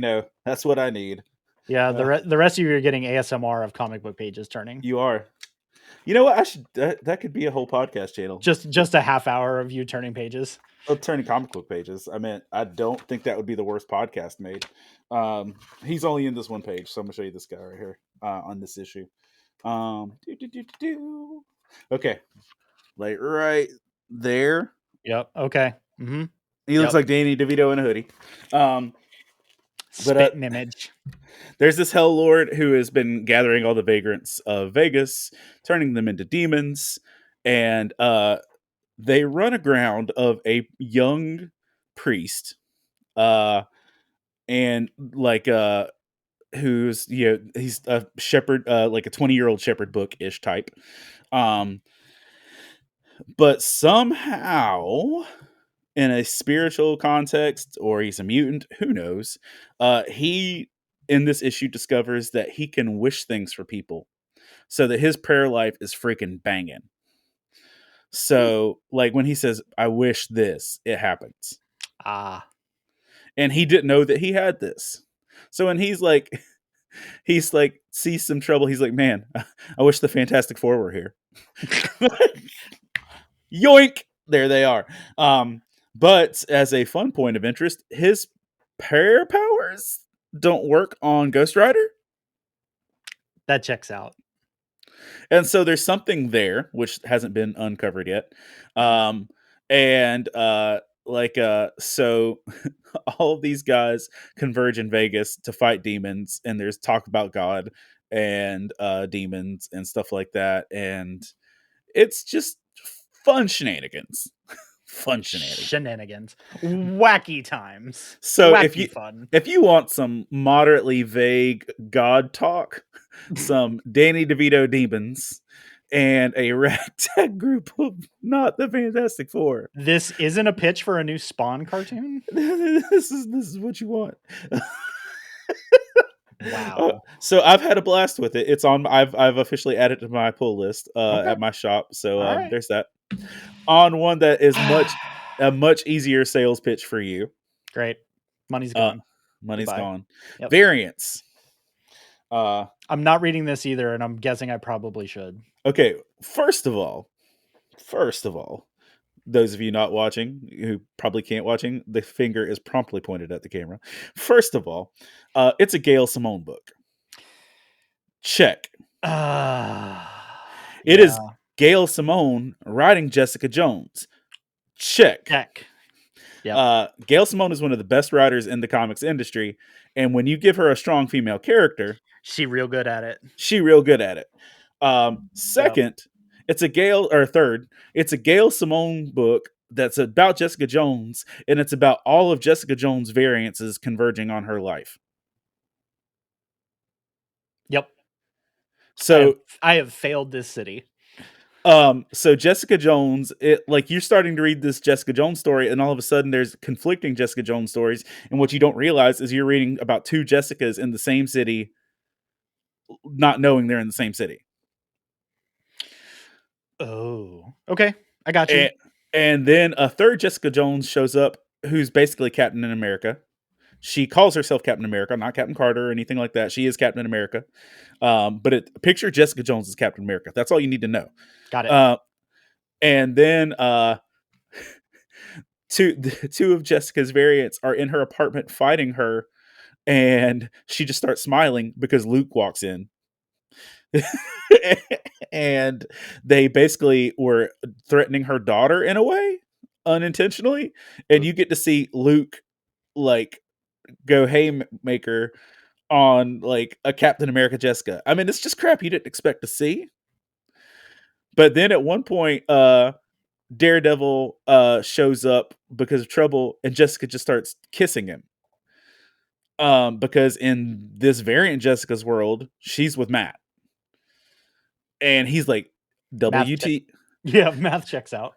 that's what I need. Yeah, the rest of you are getting ASMR of comic book pages turning. You are. You know what? I should that could be a whole podcast channel. Just a half hour of you turning pages. Turning comic book pages. I mean, I don't think that would be the worst podcast made. He's only in this one page, so I'm gonna show you this guy right here on this issue. Okay, like right there. Yep. Okay. Mm-hmm. He looks like Danny DeVito in a hoodie. Spitting image. There's this hell lord who has been gathering all the vagrants of Vegas, turning them into demons, and they run aground of a young priest, and like who's he's a shepherd, like a 20-year-old shepherd book-ish type, but somehow in a spiritual context, or he's a mutant, who knows, he in this issue discovers that he can wish things for people, so that his prayer life is freaking banging. So like when he says, I wish this, it happens. And he didn't know that he had this. So when he's like sees some trouble, he's like, man, I wish the Fantastic Four were here. Yoink, there they are. But as a fun point of interest, his prayer powers don't work on Ghost Rider. That checks out. And so there's something there which hasn't been uncovered yet. So all of these guys converge in Vegas to fight demons, and there's talk about God and demons and stuff like that, and it's just fun shenanigans. Wacky times. So Wacky if you want some moderately vague God talk, some Danny DeVito demons, and a ragtag group of not the Fantastic Four, this isn't a pitch for a new Spawn cartoon. This is what you want. Wow. So I've had a blast with it. It's on. I've officially added to my pull list at my shop. So right. There's that. On one that is a much easier sales pitch for you. Great. Money's gone. Money's Goodbye. gone. Yep. Variants. I'm not reading this either, and I'm guessing I probably should. Okay. First of all, those of you not watching, who probably can't watching, the finger is promptly pointed at the camera. First of all, it's a Gail Simone book. Check. It is Gail Simone writing Jessica Jones. Check. Yep. Gail Simone is one of the best writers in the comics industry, and when you give her a strong female character, She real good at it. Second, it's a Gail Simone book that's about Jessica Jones, and it's about all of Jessica Jones' variances converging on her life. Yep. So I have failed this city. So Jessica Jones, you're starting to read this Jessica Jones story, and all of a sudden there's conflicting Jessica Jones stories, and what you don't realize is you're reading about two Jessicas in the same city, not knowing they're in the same city. Oh, okay. I got you. And then a third Jessica Jones shows up, who's basically Captain America. She calls herself Captain America, not Captain Carter or anything like that. She is Captain America. But picture Jessica Jones as Captain America. That's all you need to know. Got it. And then two of Jessica's variants are in her apartment fighting her, and she just starts smiling because Luke walks in. And they basically were threatening her daughter in a way, unintentionally. And you get to see Luke go haymaker on a Captain America Jessica. I mean, it's just crap you didn't expect to see. But then at one point, Daredevil shows up because of trouble, and Jessica just starts kissing him. Because in this variant Jessica's world, she's with Matt. And he's like, WT. Yeah, math checks out.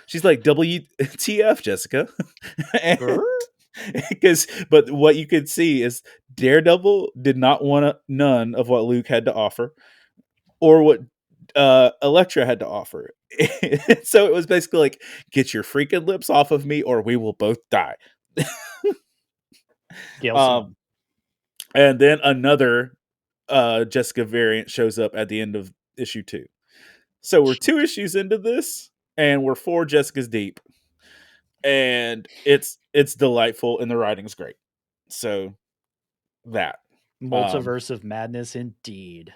She's like, WTF, Jessica. But what you could see is Daredevil did not want none of what Luke had to offer, or what Elektra had to offer. So it was basically like, get your freaking lips off of me, or we will both die. And then another Jessica variant shows up at the end of issue 2. So we're 2 issues into this, and we're 4 Jessicas deep, and it's delightful, and the writing's great. So that multiverse of madness, indeed.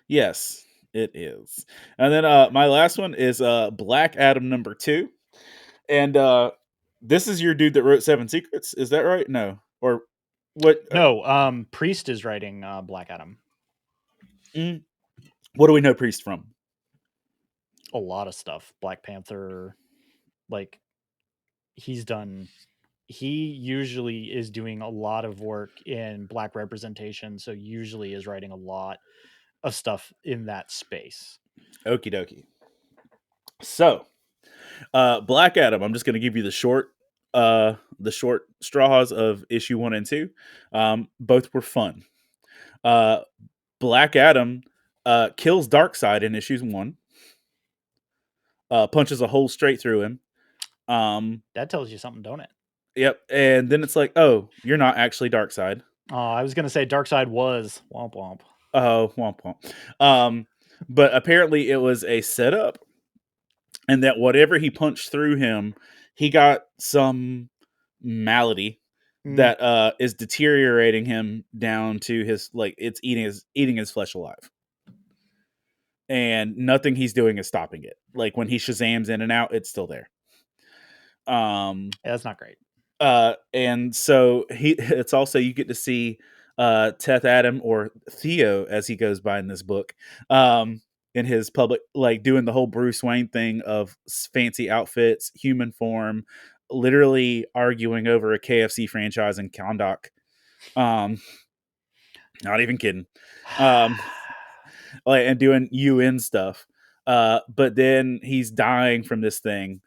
Yes, it is. And then my last one is Black Adam number 2, and this is your dude that wrote Seven Secrets. Is that right? No, or what? No, Priest is writing Black Adam. What do we know Priest from? A lot of stuff. Black Panther, he usually is doing a lot of work in Black representation, so usually is writing a lot of stuff in that space. Okie dokie. So, Black Adam, I'm just going to give you the short straws of issue 1 and 2. Both were fun. Black Adam kills Darkseid in issues 1. Punches a hole straight through him. That tells you something, don't it? Yep. And then it's like, oh, you're not actually Darkseid. Oh, I was gonna say Darkseid was womp womp. Oh, womp womp. But apparently it was a setup, and that whatever he punched through him, he got some malady that is deteriorating him down to his it's eating his flesh alive. And nothing he's doing is stopping it. Like when he Shazams in and out, it's still there. Yeah, that's not great. And so it's also, you get to see Teth Adam, or Theo as he goes by in this book, in his public, doing the whole Bruce Wayne thing of fancy outfits, human form, literally arguing over a KFC franchise in Kahndaq. Not even kidding. And doing UN stuff. But then he's dying from this thing,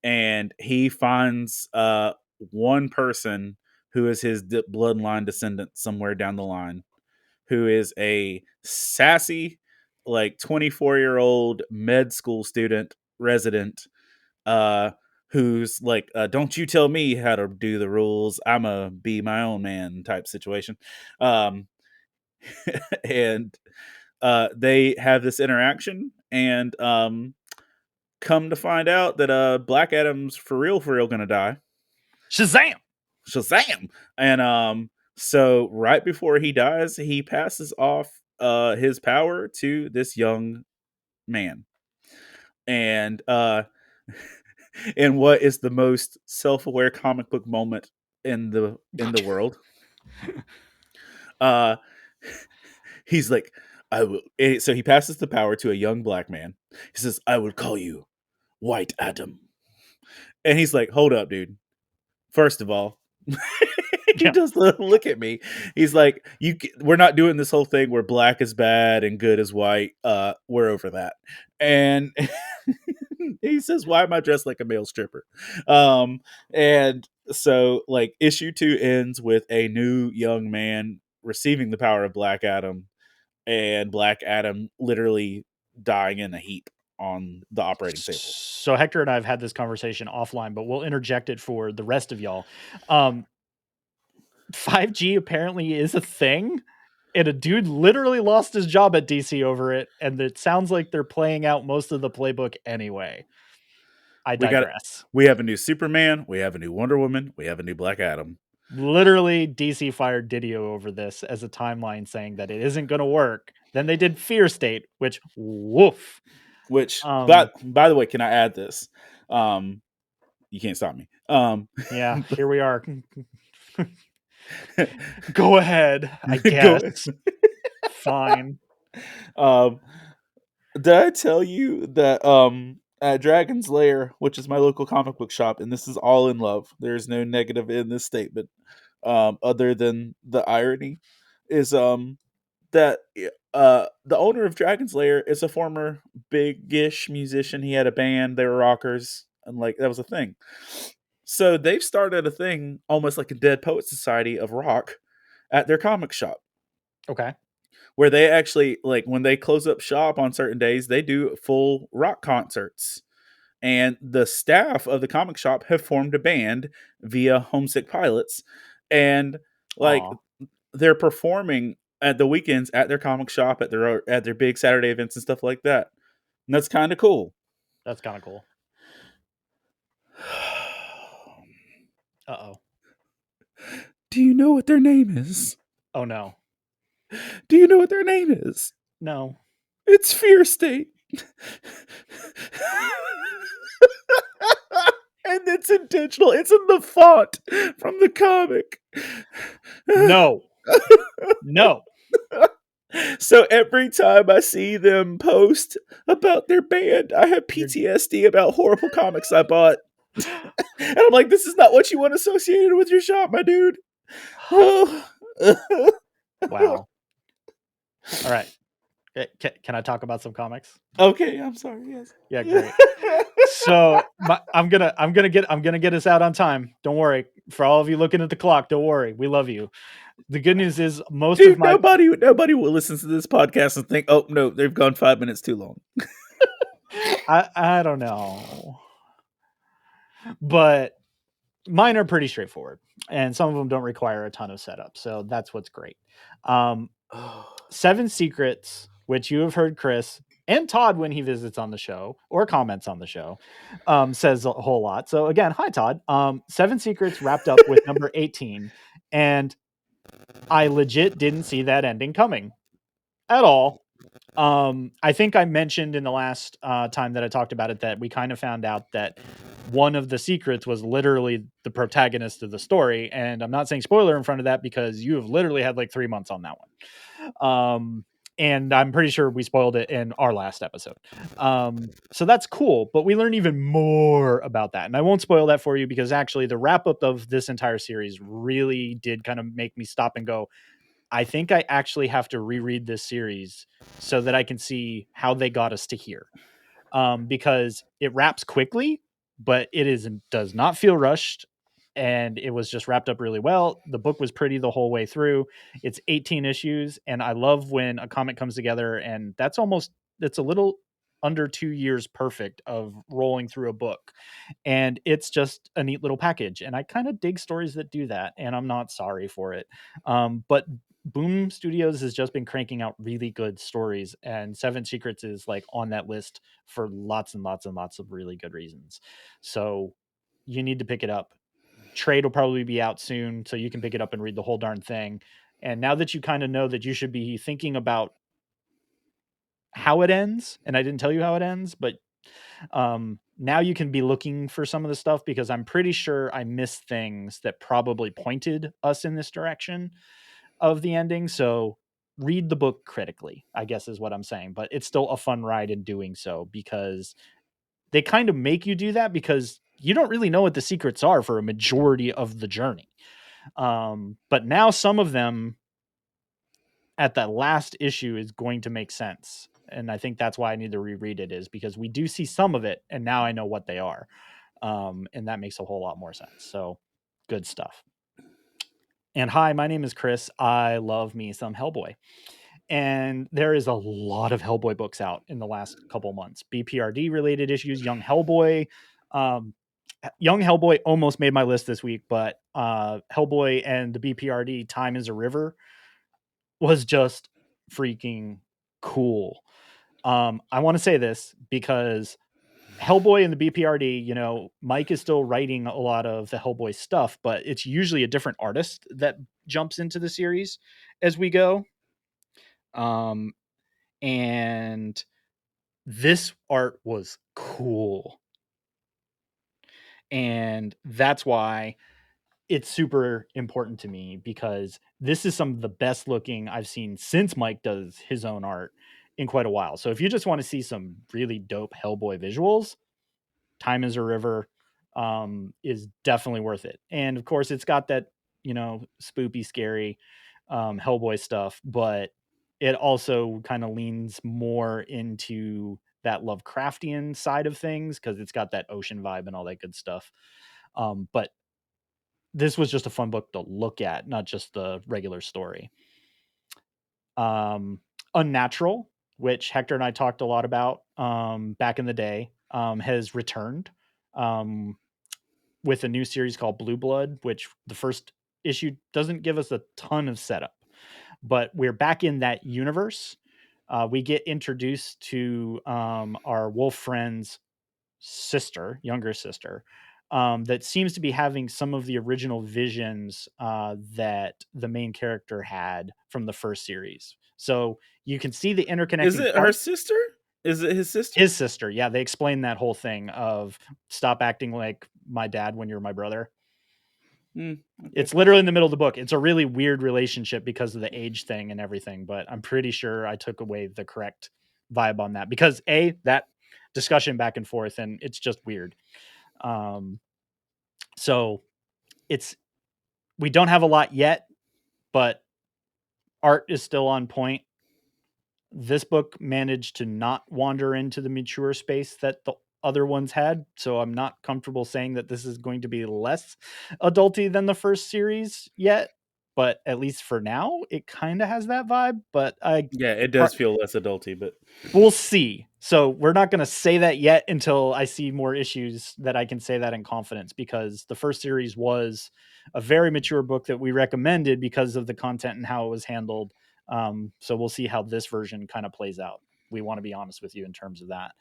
and he finds one person who is his bloodline descendant somewhere down the line, who is a sassy, 24-year-old med school student resident, who's don't you tell me how to do the rules, I'ma be my own man type situation. And they have this interaction, and come to find out that Black Adam's for real gonna die. Shazam! Shazam! And so right before he dies, he passes off his power to this young man. And in what is the most self-aware comic book moment in the world, he's like, I will. So he passes the power to a young black man. He says, I would call you White Adam. And he's like, hold up, dude. First of all, he does look at me. He's like, we're not doing this whole thing where black is bad and good is white. We're over that. And he says, why am I dressed like a male stripper? And so like issue 2 ends with a new young man receiving the power of Black Adam, and Black Adam literally dying in a heap on the operating table. So Hector and I have had this conversation offline, but we'll interject it for the rest of y'all. 5G apparently is a thing, and a dude literally lost his job at DC over it, and it sounds like they're playing out most of the playbook anyway. I digress. We have a new Superman, we have a new Wonder Woman, we have a new Black Adam. Literally, DC fired Didio over this as a timeline saying that it isn't going to work. Then they did Fear State, which woof. Which, by the way, can I add this? You can't stop me. Yeah, here we are. Go ahead, I guess. Fine. Did I tell you that at Dragon's Lair, which is my local comic book shop, and this is all in love, there's no negative in this statement, other than the irony, is that the owner of Dragon's Lair is a former big-ish musician. He had a band, they were rockers, and like that was a thing. So they've started a thing almost like a Dead Poet Society of rock at their comic shop. Okay. Where they actually, like, when they close up shop on certain days, they do full rock concerts. And the staff of the comic shop have formed a band via Homesick Pilots. And, like, they're performing at the weekends at their comic shop, at their big Saturday events and stuff like that. And that's kind of cool. That's kind of cool. Uh-oh. Do you know what their name is? Oh, no. Do you know what their name is? No. It's Fear State. And it's intentional. It's in the font from the comic. No. No. So every time I see them post about their band, I have PTSD about horrible comics I bought. And I'm like, this is not what you want associated with your shop, my dude. Wow. All right. Can I talk about some comics? Okay, I'm sorry. Yes. Yeah, great. So I'm gonna get us out on time. Don't worry. For all of you looking at the clock, don't worry. We love you. The good news is nobody will listen to this podcast and think, oh no, they've gone 5 minutes too long. I don't know, but mine are pretty straightforward, and some of them don't require a ton of setup. So that's what's great. 7 Secrets, which you have heard Chris and Todd when he visits on the show or comments on the show, says a whole lot. So again, hi Todd. 7 Secrets wrapped up with number 18, and I legit didn't see that ending coming at all. I think I mentioned in the last time that I talked about it that we kind of found out that one of the secrets was literally the protagonist of the story. And I'm not saying spoiler in front of that because you have literally had like 3 months on that one. And I'm pretty sure we spoiled it in our last episode. So that's cool, but we learn even more about that. And I won't spoil that for you because actually the wrap up of this entire series really did kind of make me stop and go, I think I actually have to reread this series so that I can see how they got us to here. Because it wraps quickly, but does not feel rushed. And it was just wrapped up really well. The book was pretty the whole way through. It's 18 issues. And I love when a comic comes together and it's a little under 2 years perfect of rolling through a book. And it's just a neat little package. And I kind of dig stories that do that. And I'm not sorry for it. But Boom Studios has just been cranking out really good stories, and Seven Secrets is like on that list for lots and lots and lots of really good reasons. So you need to pick it up. Trade will probably be out soon, so you can pick it up and read the whole darn thing. And now that you kind of know that you should be thinking about how it ends, and I didn't tell you how it ends, but now you can be looking for some of the stuff, because I'm pretty sure I missed things that probably pointed us in this direction of the ending. So read the book critically, I guess is what I'm saying. But it's still a fun ride in doing so, because they kind of make you do that, because you don't really know what the secrets are for a majority of the journey. But now some of them at that last issue is going to make sense. And I think that's why I need to reread it, is because we do see some of it and now I know what they are. And that makes a whole lot more sense. So good stuff. And hi, my name is Chris. I love me some Hellboy. And there is a lot of Hellboy books out in the last couple months. BPRD related issues, Young Hellboy. Young Hellboy almost made my list this week, but Hellboy and the BPRD Time is a River was just freaking cool. I want to say this because Hellboy and the BPRD, you know, Mike is still writing a lot of the Hellboy stuff, but it's usually a different artist that jumps into the series as we go. And this art was cool. And that's why it's super important to me, because this is some of the best looking I've seen since Mike does his own art in quite a while. So if you just want to see some really dope Hellboy visuals, Time is a River is definitely worth it. And of course, it's got that, you know, spoopy, scary Hellboy stuff, but it also kind of leans more into that Lovecraftian side of things, because it's got that ocean vibe and all that good stuff. But this was just a fun book to look at, not just the regular story. Unnatural, which Hector and I talked a lot about back in the day, has returned with a new series called Blue Blood, which the first issue doesn't give us a ton of setup, but we're back in that universe. We get introduced to our wolf friend's sister, younger sister, that seems to be having some of the original visions that the main character had from the first series. So you can see the interconnecting. Is it her sister? Is it his sister? His sister. Yeah, they explain that whole thing of stop acting like my dad when you're my brother. Okay. It's literally in the middle of the book. It's a really weird relationship because of the age thing and everything, but I'm pretty sure I took away the correct vibe on that, because that discussion back and forth, and it's just weird. So we don't have a lot yet, but art is still on point. This book managed to not wander into the mature space that the other ones had, so I'm not comfortable saying that this is going to be less adulty than the first series yet, but at least for now it kind of has that vibe. But it does feel less adulty, but we'll see. So we're not going to say that yet until I see more issues that I can say that in confidence, because the first series was a very mature book that we recommended because of the content and how it was handled. So we'll see how this version kind of plays out. We want to be honest with you in terms of that.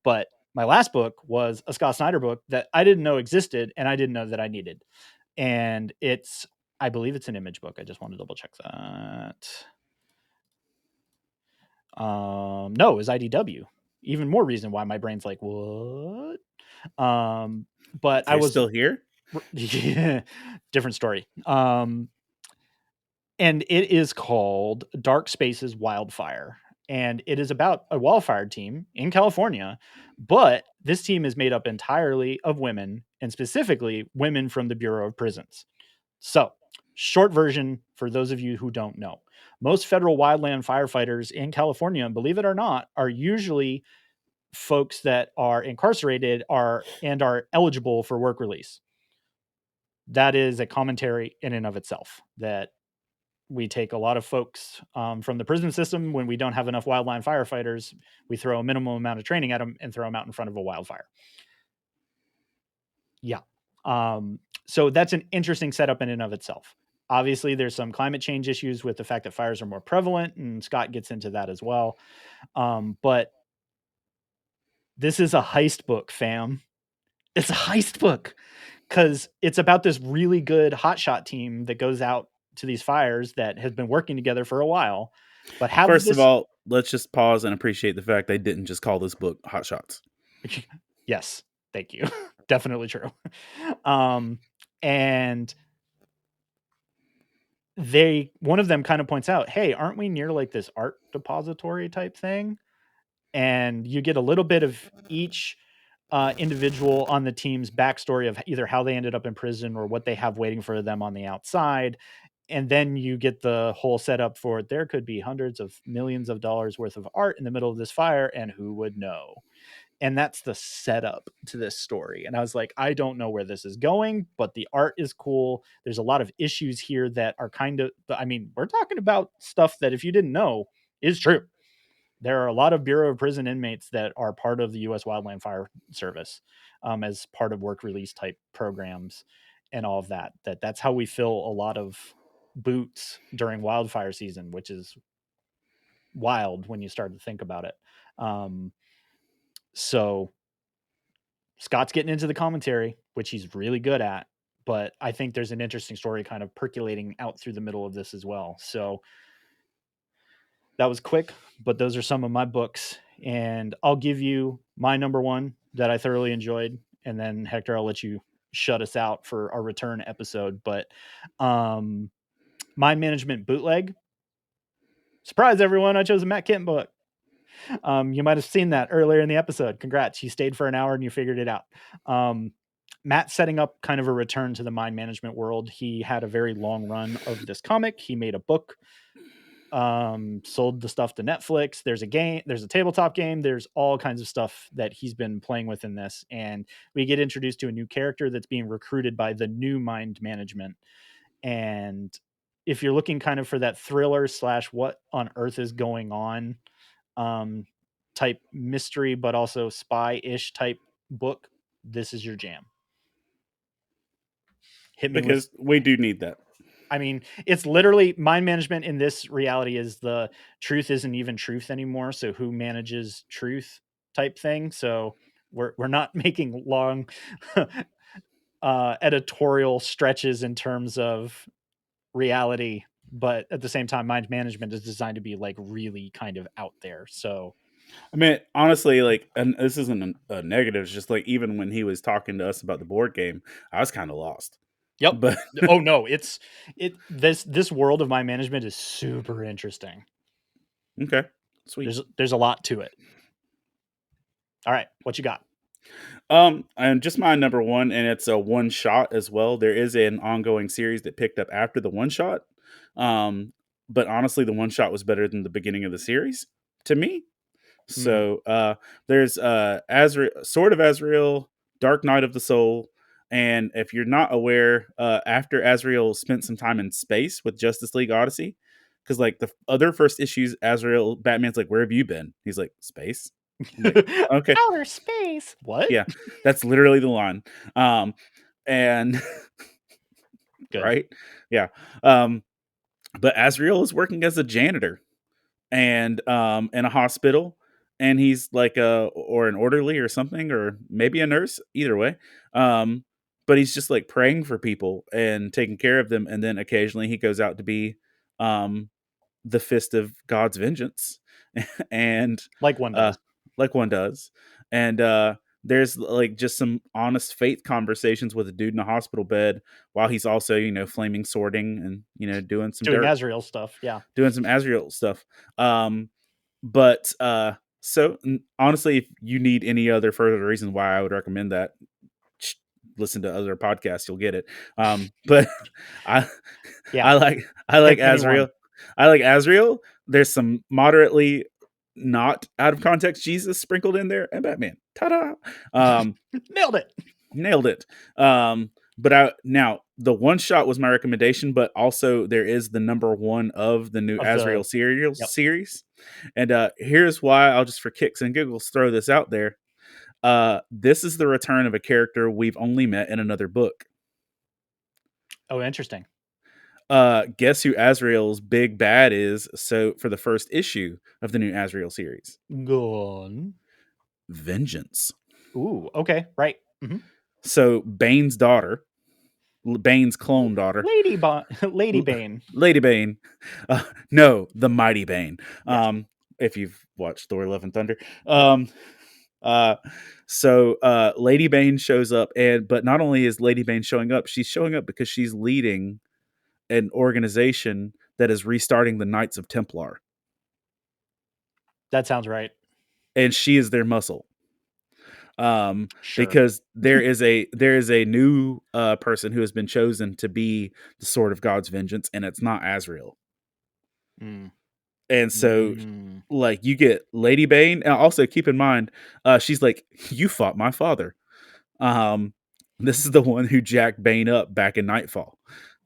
But my last book was a Scott Snyder book that I didn't know existed and I didn't know that I needed. And I believe it's an Image book. I just want to double check that. No, it was IDW. Even more reason why my brain's like, what? But I was still here. Yeah, different story. And it is called Dark Spaces Wildfire. And it is about a wildfire team in California, but this team is made up entirely of women, and specifically women from the Bureau of Prisons. So, short version for those of you who don't know, most federal wildland firefighters in California, believe it or not, are usually folks that are incarcerated and are eligible for work release. That is a commentary in and of itself, that we take a lot of folks from the prison system. When we don't have enough wildland firefighters, we throw a minimum amount of training at them and throw them out in front of a wildfire. Yeah. So that's an interesting setup in and of itself. Obviously, there's some climate change issues with the fact that fires are more prevalent, and Scott gets into that as well. But this is a heist book, fam. It's a heist book because it's about this really good hotshot team that goes out to these fires that has been working together for a while. But have First this, of all, let's just pause and appreciate the fact they didn't just call this book Hot Shots. yes, thank you. Definitely true. And one of them kind of points out, hey, aren't we near like this art depository type thing? And you get a little bit of each individual on the team's backstory of either how they ended up in prison or what they have waiting for them on the outside. And then you get the whole setup for there could be hundreds of millions of dollars worth of art in the middle of this fire, and who would know? And that's the setup to this story. And I was like, I don't know where this is going, but the art is cool. There's a lot of issues here that are kind of, I mean, we're talking about stuff that if you didn't know is true. There are a lot of Bureau of Prison inmates that are part of the U.S. Wildland Fire Service as part of work release type programs and all of that. That's how we fill a lot of boots during wildfire season, which is wild when you start to think about it. So Scott's getting into the commentary, which he's really good at, but I think there's an interesting story kind of percolating out through the middle of this as well. So that was quick, but those are some of my books. And I'll give you my number one that I thoroughly enjoyed. And then Hector, I'll let you shut us out for our return episode. But Mind Management Bootleg. Surprise, everyone. I chose a Matt Kent book. You might have seen that earlier in the episode. Congrats. You stayed for an hour and you figured it out. Matt's setting up kind of a return to the mind management world. He had a very long run of this comic. He made a book, sold the stuff to Netflix. There's a game, there's a tabletop game, there's all kinds of stuff that he's been playing with in this. And we get introduced to a new character that's being recruited by the new mind management. And if you're looking kind of for that thriller / what on earth is going on type mystery, but also spy-ish type book, this is your jam. Hit me because we do need that. I mean, it's literally mind management in this reality is the truth isn't even truth anymore. So who manages truth type thing. So we're not making long editorial stretches in terms of reality, but at the same time, mind management is designed to be like really kind of out there. So I mean, honestly, like, and this isn't a negative. It's just like even when he was talking to us about the board game, I was kind of lost. Yep. But oh no, this world of mind management is super interesting. Okay, sweet. There's a lot to it. All right, what you got? And just my number one, and it's a one shot as well. There is an ongoing series that picked up after the one shot. But honestly, the one shot was better than the beginning of the series to me. So there's Sword of Azrael, Dark Knight of the Soul, and if you're not aware, after Azrael spent some time in space with Justice League Odyssey, because like the other first issues, Batman's like, "Where have you been?" He's like, "Space." Like, okay, outer space. What? Yeah, that's literally the line. And Good. Right, yeah. But Azrael is working as a janitor and in a hospital, and he's like or an orderly or something, or maybe a nurse, either way. But he's just like praying for people and taking care of them, and then occasionally he goes out to be the fist of God's vengeance. And like one does. And there's like just some honest faith conversations with a dude in a hospital bed while he's also, flaming swording and, doing some Azrael stuff. Yeah. Doing some Azrael stuff. But so honestly, if you need any other further reason why I would recommend that, listen to other podcasts, you'll get it. But I like Azrael. I like Azrael. There's some moderately not out of context Jesus sprinkled in there, and Batman. Ta-da! Nailed it. But now the one shot was my recommendation, but also there is the number one of the new Azrael series. And here's why. I'll just for kicks and giggles throw this out there. This is the return of a character we've only met in another book. Oh, interesting. Guess who Azrael's big bad is? So for the first issue of the new Azrael series, Go on. Vengeance. Ooh, okay, right. So Bane's daughter, Bane's clone daughter, Lady Bane. Lady Bane. No, the Mighty Bane. Yes. If you've watched Thor: Love and Thunder. So Lady Bane shows up, but not only is Lady Bane showing up, she's showing up because she's leading an organization that is restarting the Knights of Templar. That sounds right. And she is their muscle. Sure. Because there is a new person who has been chosen to be the Sword of God's Vengeance, and it's not Azrael. And so like you get Lady Bane, and also keep in mind, she's like, you fought my father. This is the one who jacked Bane up back in Nightfall.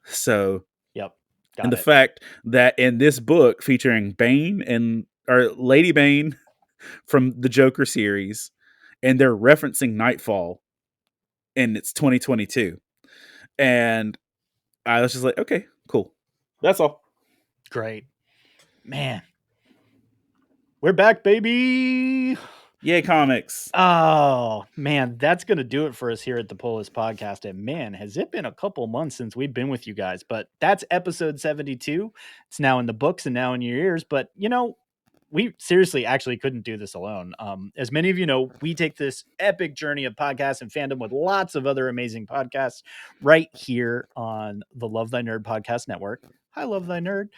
So yep. The fact that in this book featuring Bane or Lady Bane from the Joker series, and they're referencing Nightfall, and it's 2022, and I was just like, okay, cool. That's all. Great. Man. We're back, baby. Yay, comics. Oh, man, that's going to do it for us here at the Pull List Podcast. And man, has it been a couple months since we've been with you guys, but that's episode 72. It's now in the books and now in your ears, but we seriously actually couldn't do this alone. As many of you know, we take this epic journey of podcasts and fandom with lots of other amazing podcasts right here on the Love Thy Nerd Podcast Network. Hi, Love Thy Nerd.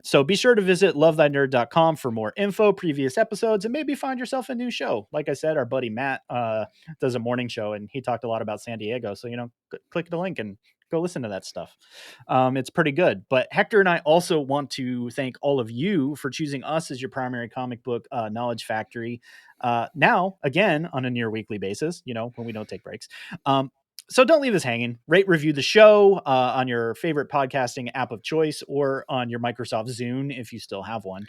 So be sure to visit lovethynerd.com for more info, previous episodes, and maybe find yourself a new show. Like I said, our buddy Matt does a morning show, and he talked a lot about San Diego. So, click the link and go listen to that stuff. It's pretty good. But Hector and I also want to thank all of you for choosing us as your primary comic book knowledge factory. Now, again, on a near weekly basis, when we don't take breaks. So don't leave us hanging. Rate, review the show on your favorite podcasting app of choice or on your Microsoft Zune if you still have one.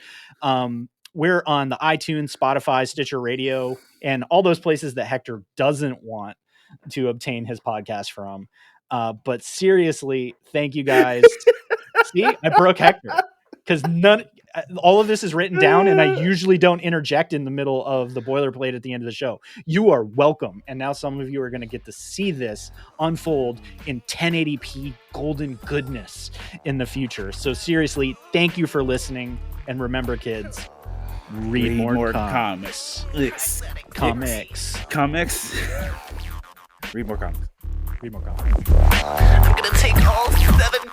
We're on the iTunes, Spotify, Stitcher Radio, and all those places that Hector doesn't want to obtain his podcast from. But seriously, thank you guys. See, I broke Hector because all of this is written down, and I usually don't interject in the middle of the boilerplate at the end of the show. You are welcome. And now some of you are going to get to see this unfold in 1080p golden goodness in the future. So seriously, thank you for listening. And remember, kids, read more comics. Comics. Read more comics. Read more comics. I'm gonna take all 7